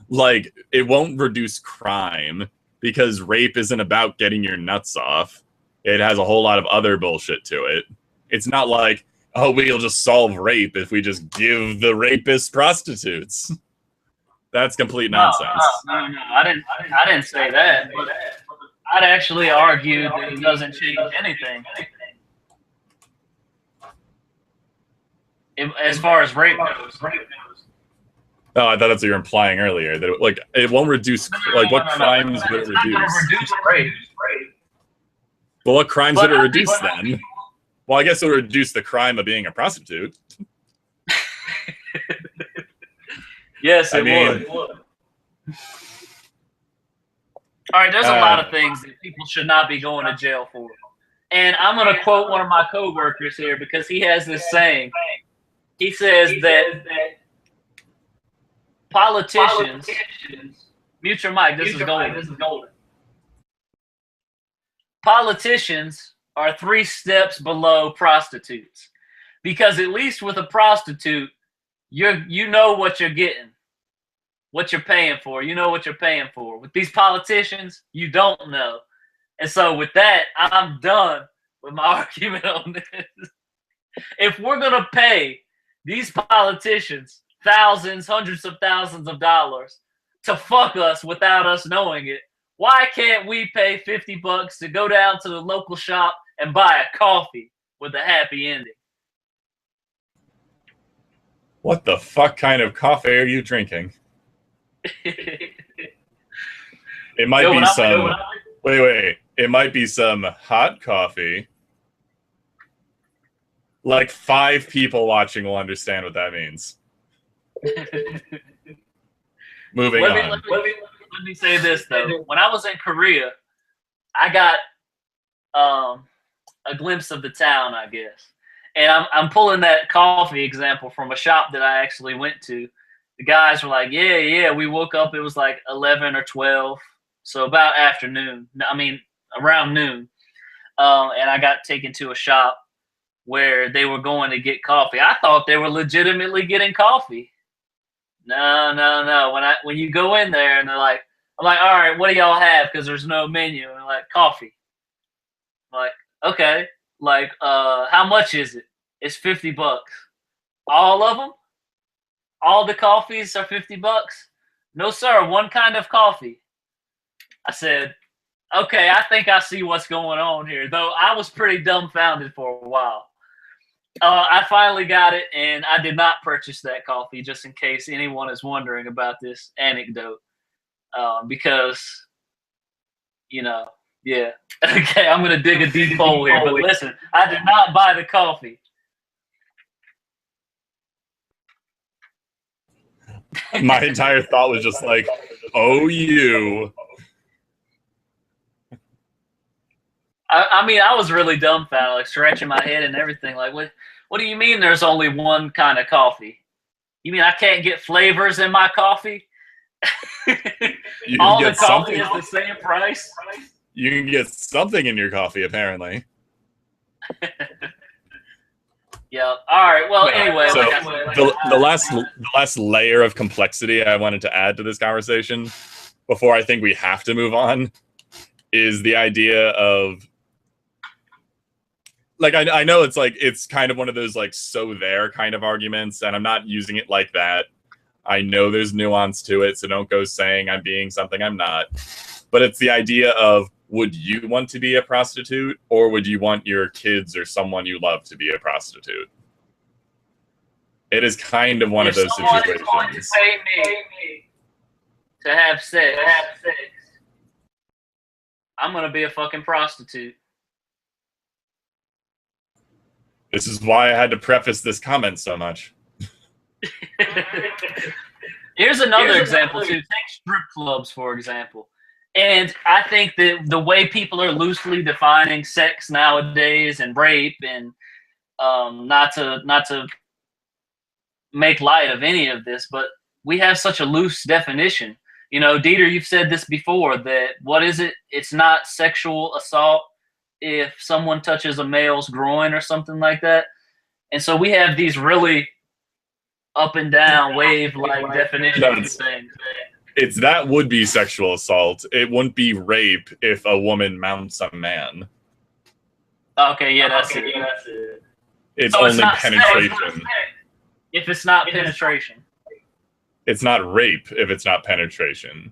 Like, it won't reduce crime because rape isn't about getting your nuts off. It has a whole lot of other bullshit to it. It's not like, oh, we'll just solve rape if we just give the rapists prostitutes. That's complete nonsense. No, I didn't say that. But I'd actually argue that it doesn't change anything. As far as rape goes. Oh, I thought that's what you were implying earlier. That it won't reduce. What crimes would it reduce? Reduce rape. Well, what crimes would it reduce then? Well, I guess it would reduce the crime of being a prostitute. Yes, it would. All right, there's a lot of things that people should not be going to jail for. And I'm going to quote one of my coworkers here because he has this saying. He says that politicians, mute your mic, this is golden. Politicians are 3 steps below prostitutes Because at least with a prostitute, you know what you're getting, what you're paying for. You know what you're paying for. With these politicians, you don't know. And so with that, I'm done with my argument on this. If we're going to pay these politicians thousands, hundreds of thousands of dollars to fuck us without us knowing it, why can't we pay $50 to go down to the local shop and buy a coffee with a happy ending? What the fuck kind of coffee are you drinking? It might be some... Wait. It might be some hot coffee. Like 5 people watching will understand what that means. Moving on. Let me say this, though. When I was in Korea, I got a glimpse of the town, I guess. And I'm pulling that coffee example from a shop that I actually went to. The guys were like, yeah, we woke up, it was like 11 or 12. So about afternoon. I mean, around noon. And I got taken to a shop where they were going to get coffee. I thought they were legitimately getting coffee. No. When you go in there and they're like, I'm like, all right, what do y'all have? Because there's no menu. And they're like, coffee. I'm like, okay. Like, how much is it? It's $50. All of them? All the coffees are $50? No, sir. One kind of coffee. I said, okay, I think I see what's going on here. Though I was pretty dumbfounded for a while. I finally got it, and I did not purchase that coffee, just in case anyone is wondering about this anecdote. Because, yeah. Okay, I'm going to dig a deep hole here. But listen, I did not buy the coffee. My entire thought was just like, oh, you. I mean, I was really dumbfounded, like scratching my head and everything. Like, what do you mean there's only one kind of coffee? You mean I can't get flavors in my coffee? All the coffee is the same price? You can get something in your coffee, apparently. Yeah. All right. Well, anyway. So the last layer of complexity I wanted to add to this conversation before I think we have to move on is the idea of, like, I know it's kind of one of those like so there kind of arguments, and I'm not using it like that. I know there's nuance to it, so don't go saying I'm being something I'm not. But it's the idea of, would you want to be a prostitute, or would you want your kids or someone you love to be a prostitute? It is kind of one of those situations. If someone is going to pay me to have sex, I'm going to be a fucking prostitute. This is why I had to preface this comment so much. Here's another example, too. Take strip clubs, for example. And I think that the way people are loosely defining sex nowadays and rape, and not to make light of any of this, but we have such a loose definition. Dieter, you've said this before, that what is it? It's not sexual assault if someone touches a male's groin or something like that. And so we have these really up and down wave-like definitions of things. That would be sexual assault. It wouldn't be rape if a woman mounts a man. Okay, yeah, that's it. It's so only penetration. If it's not penetration. It's not rape if it's not penetration.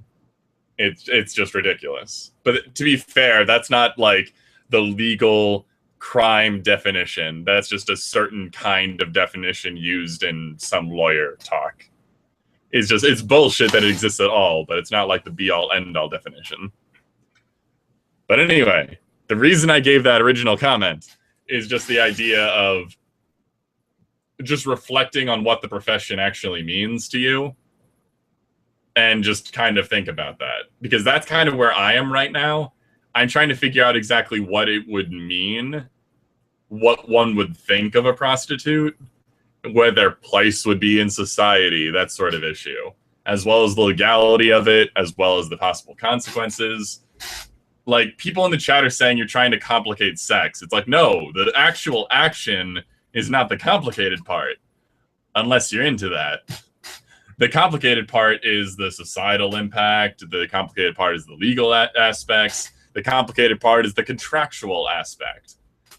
It's just ridiculous. But to be fair, that's not like the legal crime definition. That's just a certain kind of definition used in some lawyer talk. It's bullshit that it exists at all, but it's not like the be-all, end-all definition. But anyway, the reason I gave that original comment is just the idea of just reflecting on what the profession actually means to you, and just kind of think about that. Because that's kind of where I am right now. I'm trying to figure out exactly what it would mean, what one would think of a prostitute, where their place would be in society, that sort of issue, as well as the legality of it, as well as the possible consequences. Like, people in the chat are saying you're trying to complicate sex. It's like, no, the actual action is not the complicated part, unless you're into that. The complicated part is the societal impact. The complicated part is the legal aspects. The complicated part is the contractual aspect.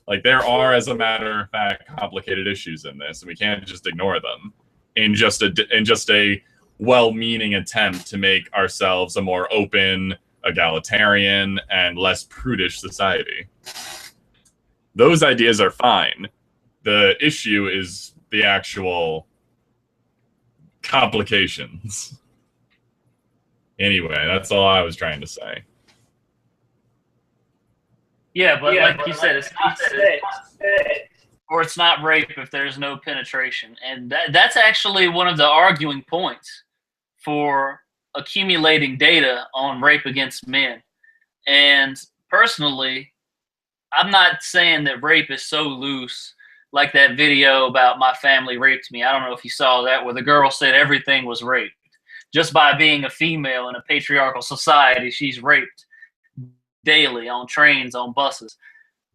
Like, there are, as a matter of fact, complicated issues in this, and we can't just ignore them in just a well-meaning attempt to make ourselves a more open, egalitarian, and less prudish society. Those ideas are fine. The issue is the actual complications. Anyway, that's all I was trying to say. Yeah, but like you said, it's not sex, or it's not rape if there's no penetration. And that's actually one of the arguing points for accumulating data on rape against men. And personally, I'm not saying that rape is so loose, like that video about my family raped me. I don't know if you saw that, where the girl said everything was raped. Just by being a female in a patriarchal society, she's raped daily on trains, on buses.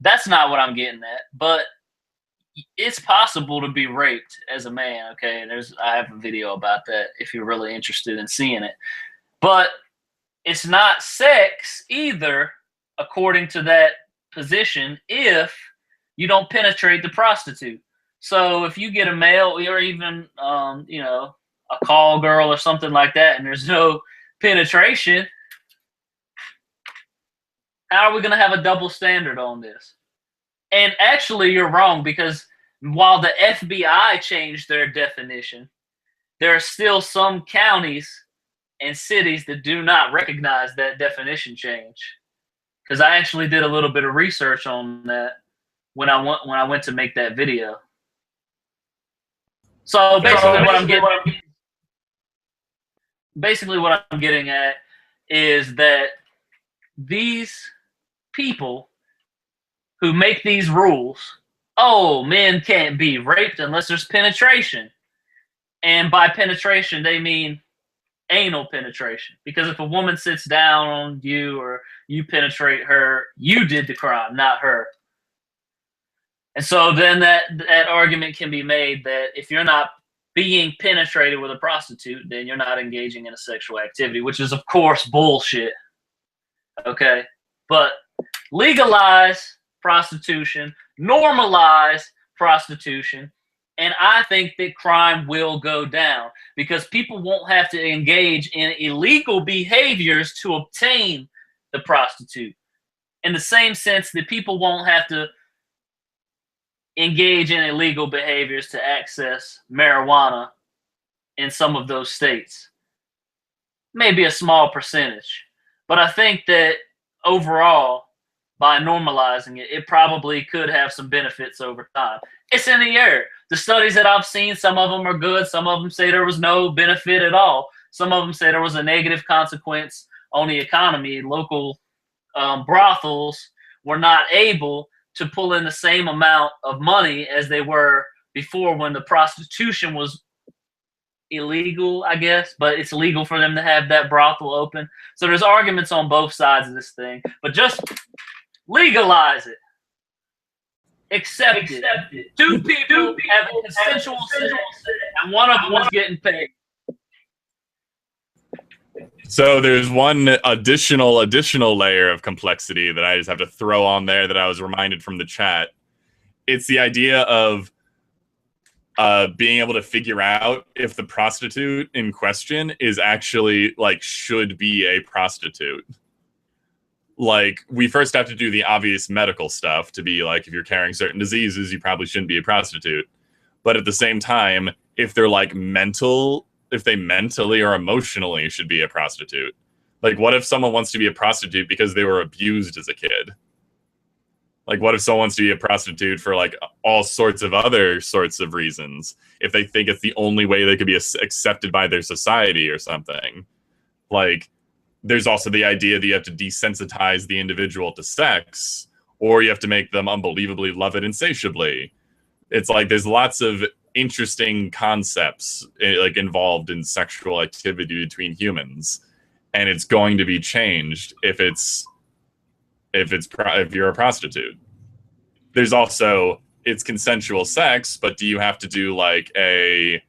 That's not what I'm getting at. But it's possible to be raped as a man, okay? I have a video about that if you're really interested in seeing it. But it's not sex either, according to that position, if you don't penetrate the prostitute. So if you get a male, or even a call girl or something like that, and there's no penetration, how are we going to have a double standard on this? And actually, you're wrong, because while the FBI changed their definition, there are still some counties and cities that do not recognize that definition change. Because I actually did a little bit of research on that when I went to make that video. So basically what I'm getting at is that these people who make these rules, men can't be raped unless there's penetration. And by penetration, they mean anal penetration. Because if a woman sits down on you or you penetrate her, you did the crime, not her. And so then that argument can be made that if you're not being penetrated with a prostitute, then you're not engaging in a sexual activity, which is, of course, bullshit. Okay? But legalize prostitution, normalize prostitution, and I think that crime will go down, because people won't have to engage in illegal behaviors to obtain the prostitute. In the same sense that people won't have to engage in illegal behaviors to access marijuana in some of those states. Maybe a small percentage. But I think that overall, by normalizing it, it probably could have some benefits over time. It's in the air. The studies that I've seen, some of them are good. Some of them say there was no benefit at all. Some of them say there was a negative consequence on the economy. Local brothels were not able to pull in the same amount of money as they were before, when the prostitution was illegal, I guess, but it's legal for them to have that brothel open. So there's arguments on both sides of this thing, but just legalize it. Accept it. Two people have a consensual sex, and one of them is getting paid. So there's one additional layer of complexity that I just have to throw on there that I was reminded from the chat. It's the idea of being able to figure out if the prostitute in question is actually, like, should be a prostitute. Like, we first have to do the obvious medical stuff to be like, if you're carrying certain diseases, you probably shouldn't be a prostitute. But at the same time, if they're like if they mentally or emotionally should be a prostitute. Like, what if someone wants to be a prostitute because they were abused as a kid? Like, what if someone wants to be a prostitute for, like, all sorts of other sorts of reasons? If they think it's the only way they could be accepted by their society or something. Like, there's also the idea that you have to desensitize the individual to sex, or you have to make them unbelievably love it insatiably. It's like, there's lots of interesting concepts like involved in sexual activity between humans, and it's going to be changed if you're a prostitute. There's also it's consensual sex, but do you have to do like a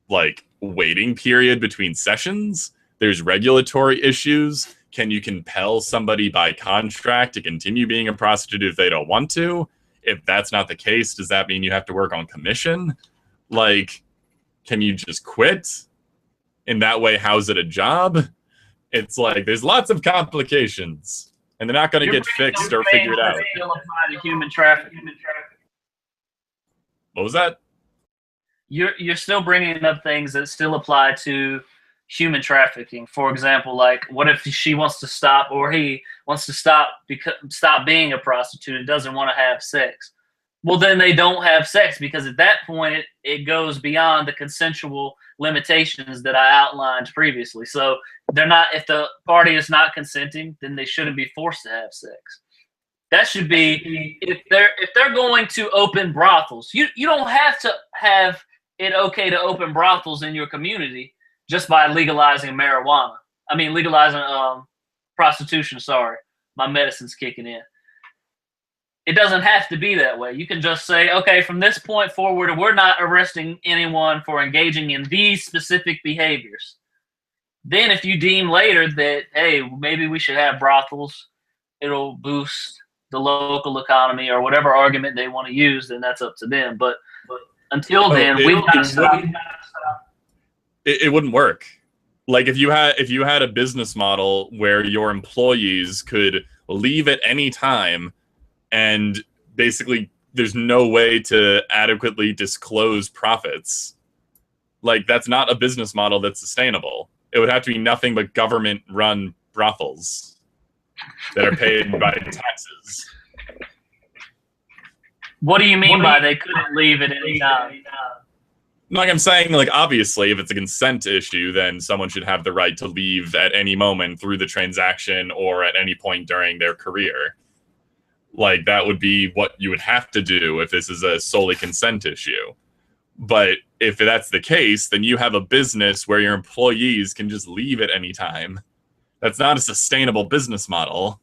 like waiting period between sessions? There's regulatory issues. Can you compel somebody by contract to continue being a prostitute if they don't want to? If that's not the case, does that mean you have to work on commission? Like, can you just quit? In that way, how's it a job? It's like, there's lots of complications, and they're not going to get fixed or figured out. Still apply to human trafficking. What was that? You're still bringing up things that still apply to human trafficking. For example, like, what if she wants to stop, or he wants to stop being a prostitute and doesn't want to have sex? Well, then they don't have sex, because at that point it goes beyond the consensual limitations that I outlined previously. So they're not, if the party is not consenting, then they shouldn't be forced to have sex. That should be, if they're going to open brothels, you don't have to have it okay to open brothels in your community just by legalizing marijuana. I mean, legalizing prostitution. Sorry, my medicine's kicking in. It doesn't have to be that way. You can just say, okay, from this point forward, we're not arresting anyone for engaging in these specific behaviors. Then if you deem later that, hey, maybe we should have brothels, it'll boost the local economy, or whatever argument they want to use, then that's up to them. But until then, we've got to stop. It wouldn't work. Like, if you had a business model where your employees could leave at any time, and basically there's no way to adequately disclose profits, like, that's not a business model that's sustainable. It would have to be nothing but government-run brothels that are paid by taxes. What do you mean by they couldn't leave at any time? Like, I'm saying, like, obviously, if it's a consent issue, then someone should have the right to leave at any moment through the transaction or at any point during their career. Like, that would be what you would have to do if this is a solely consent issue. But if that's the case, then you have a business where your employees can just leave at any time. That's not a sustainable business model.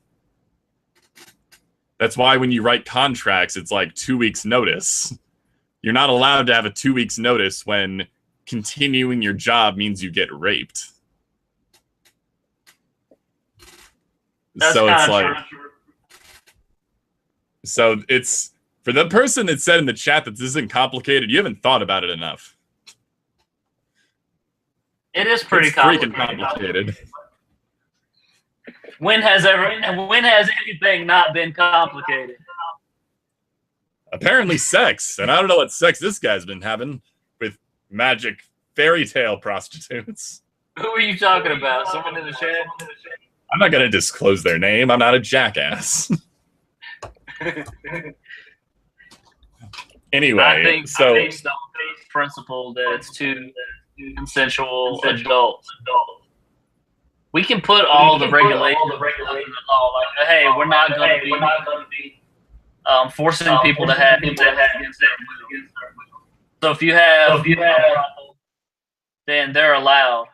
That's why when you write contracts, it's like 2 weeks notice. You're not allowed to have a 2 weeks notice when continuing your job means you get raped. So it's like, so it's, for the person that said in the chat that this isn't complicated, you haven't thought about it enough. It is pretty complicated. When has anything not been complicated? Apparently sex, and I don't know what sex this guy's been having with magic fairy tale prostitutes. Who are you talking about? Someone in the chat? I'm not going to disclose their name. I'm not a jackass. Anyway, I think so based on the principle that it's two consensual adults. We can put all the regulations in the law, like, hey, we're not going to be forcing people to have consent. So if you have, then they're allowed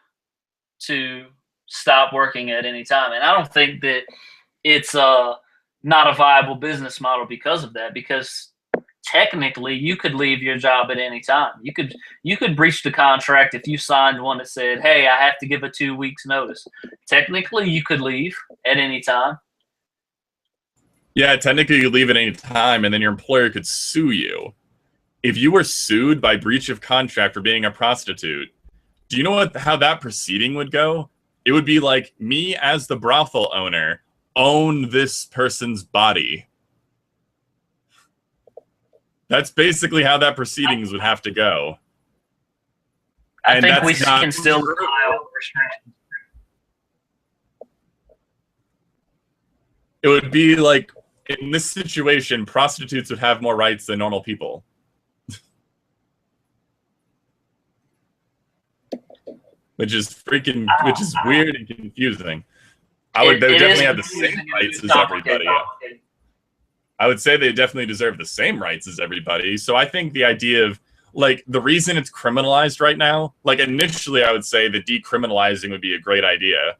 to stop working at any time. And I don't think that it's not a viable business model because of that, because technically you could leave your job at any time. You could breach the contract if you signed one that said, hey, I have to give a 2 weeks notice. Technically you could leave at any time. Yeah, technically you leave at any time, and then your employer could sue you. If you were sued by breach of contract for being a prostitute, do you know how that proceeding would go? It would be like, me as the brothel owner own this person's body. That's basically how that proceedings would have to go. I think we can still file restrictions. It would be like, in this situation, prostitutes would have more rights than normal people. Which is weird and confusing. They would definitely have the same rights as everybody. I would say they definitely deserve the same rights as everybody. So I think the idea of, like, the reason it's criminalized right now, like, initially I would say that decriminalizing would be a great idea.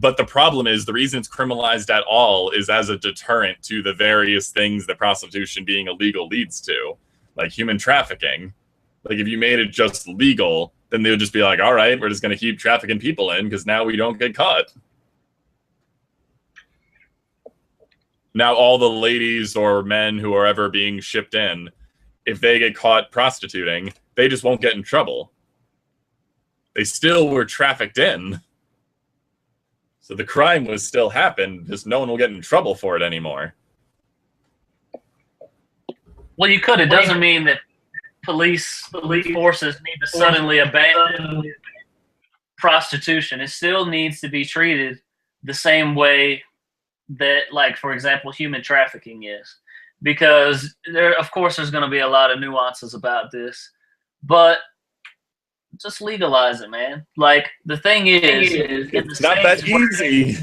But the problem is the reason it's criminalized at all is as a deterrent to the various things that prostitution being illegal leads to, like human trafficking. Like if you made it just legal, then they would just be like, all right, we're just going to keep trafficking people in because now we don't get caught. Now all the ladies or men who are ever being shipped in, if they get caught prostituting, they just won't get in trouble. They still were trafficked in. So the crime was still happened, just no one will get in trouble for it anymore. Well, you could. It doesn't mean that police forces need to suddenly abandon prostitution. It still needs to be treated the same way that, like, for example, human trafficking is. Because of course, there's going to be a lot of nuances about this, but just legalize it, man. Like, the thing is it's not that easy.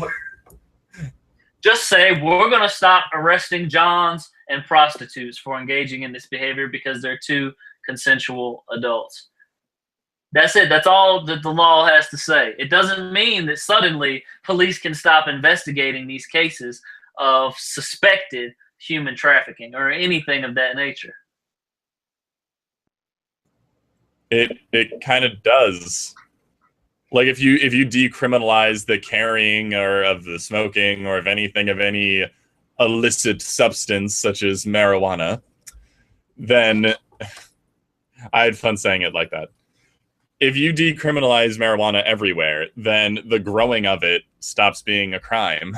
Just say, we're going to stop arresting Johns and prostitutes for engaging in this behavior because they're two consensual adults. That's it. That's all that the law has to say. It doesn't mean that suddenly police can stop investigating these cases of suspected human trafficking or anything of that nature. It kind of does. Like if you decriminalize the carrying or of the smoking or of anything of any illicit substance such as marijuana, then I had fun saying it like that. If you decriminalize marijuana everywhere, then the growing of it stops being a crime.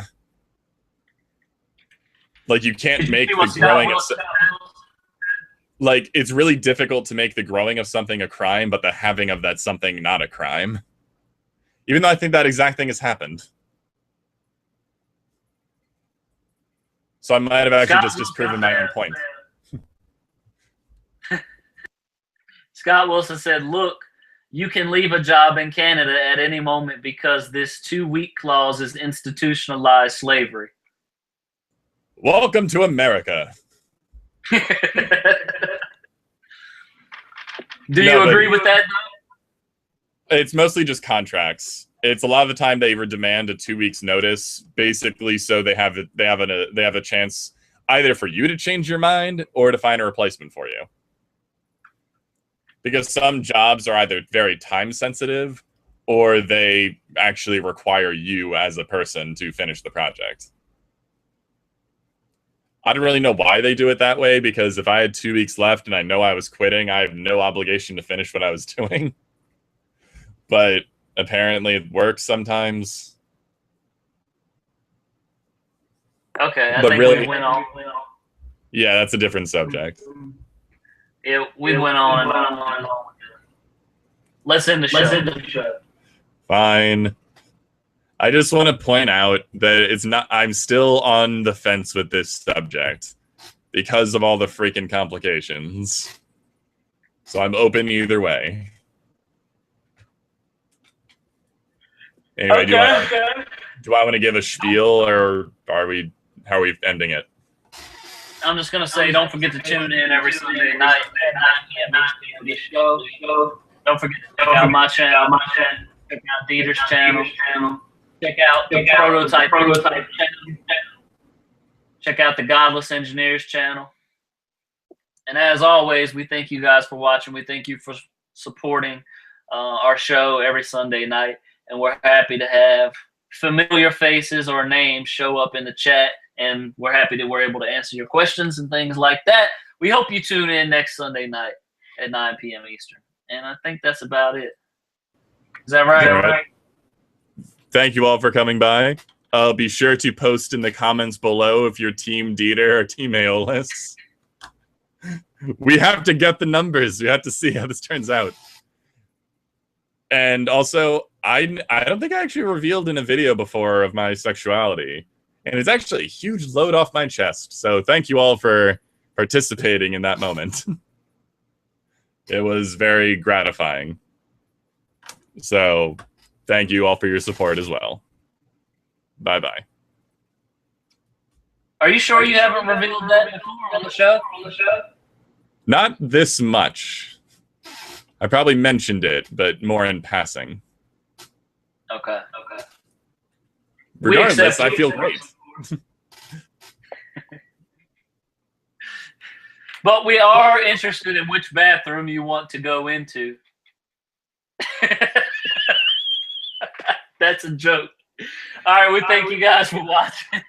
Like you can't make the growing of like it's really difficult to make the growing of something a crime, but the having of that something not a crime. Even though I think that exact thing has happened. So I might have actually just disproven my own point. Scott Wilson said, look, you can leave a job in Canada at any moment because this 2-week clause is institutionalized slavery. Welcome to America. Do you agree with that? It's mostly just contracts. It's a lot of the time they demand a 2 weeks notice, basically, so they have a chance either for you to change your mind or to find a replacement for you. Because some jobs are either very time sensitive or they actually require you as a person to finish the project. I don't really know why they do it that way, because if I had 2 weeks left and I know I was quitting, I have no obligation to finish what I was doing. But apparently it works sometimes. Okay, I but think really, we went on. Yeah, that's a different subject. Yeah, we went on and on. Let's end the show. Fine. I just want to point out that it's not. I'm still on the fence with this subject because of all the freaking complications. So I'm open either way. Anyway, Okay. do I want to give a spiel, or how are we ending it? I'm just gonna say, don't forget to tune in every Sunday night at 9 p.m. Eastern for this show. Don't forget to check out my channel. Check out Dieter's channel. Check out the prototype channel. Check out the Godless Engineers channel. And as always, we thank you guys for watching. We thank you for supporting our show every Sunday night. And we're happy to have familiar faces or names show up in the chat. And we're happy that we're able to answer your questions and things like that. We hope you tune in next Sunday night at 9 p.m. Eastern. And I think that's about it. Is that right? All right. Thank you all for coming by. Be sure to post in the comments below if you're Team Dieter or Team Aeolus. We have to get the numbers. We have to see how this turns out. And also, I don't think I actually revealed in a video before of my sexuality. And it's actually a huge load off my chest. So thank you all for participating in that moment. It was very gratifying. So thank you all for your support as well. Bye-bye. Are you sure you haven't revealed that before on the show? Not this much. I probably mentioned it, but more in passing. Okay. Regardless, I feel great. But we are interested in which bathroom you want to go into. That's a joke. All right, we thank you guys for watching.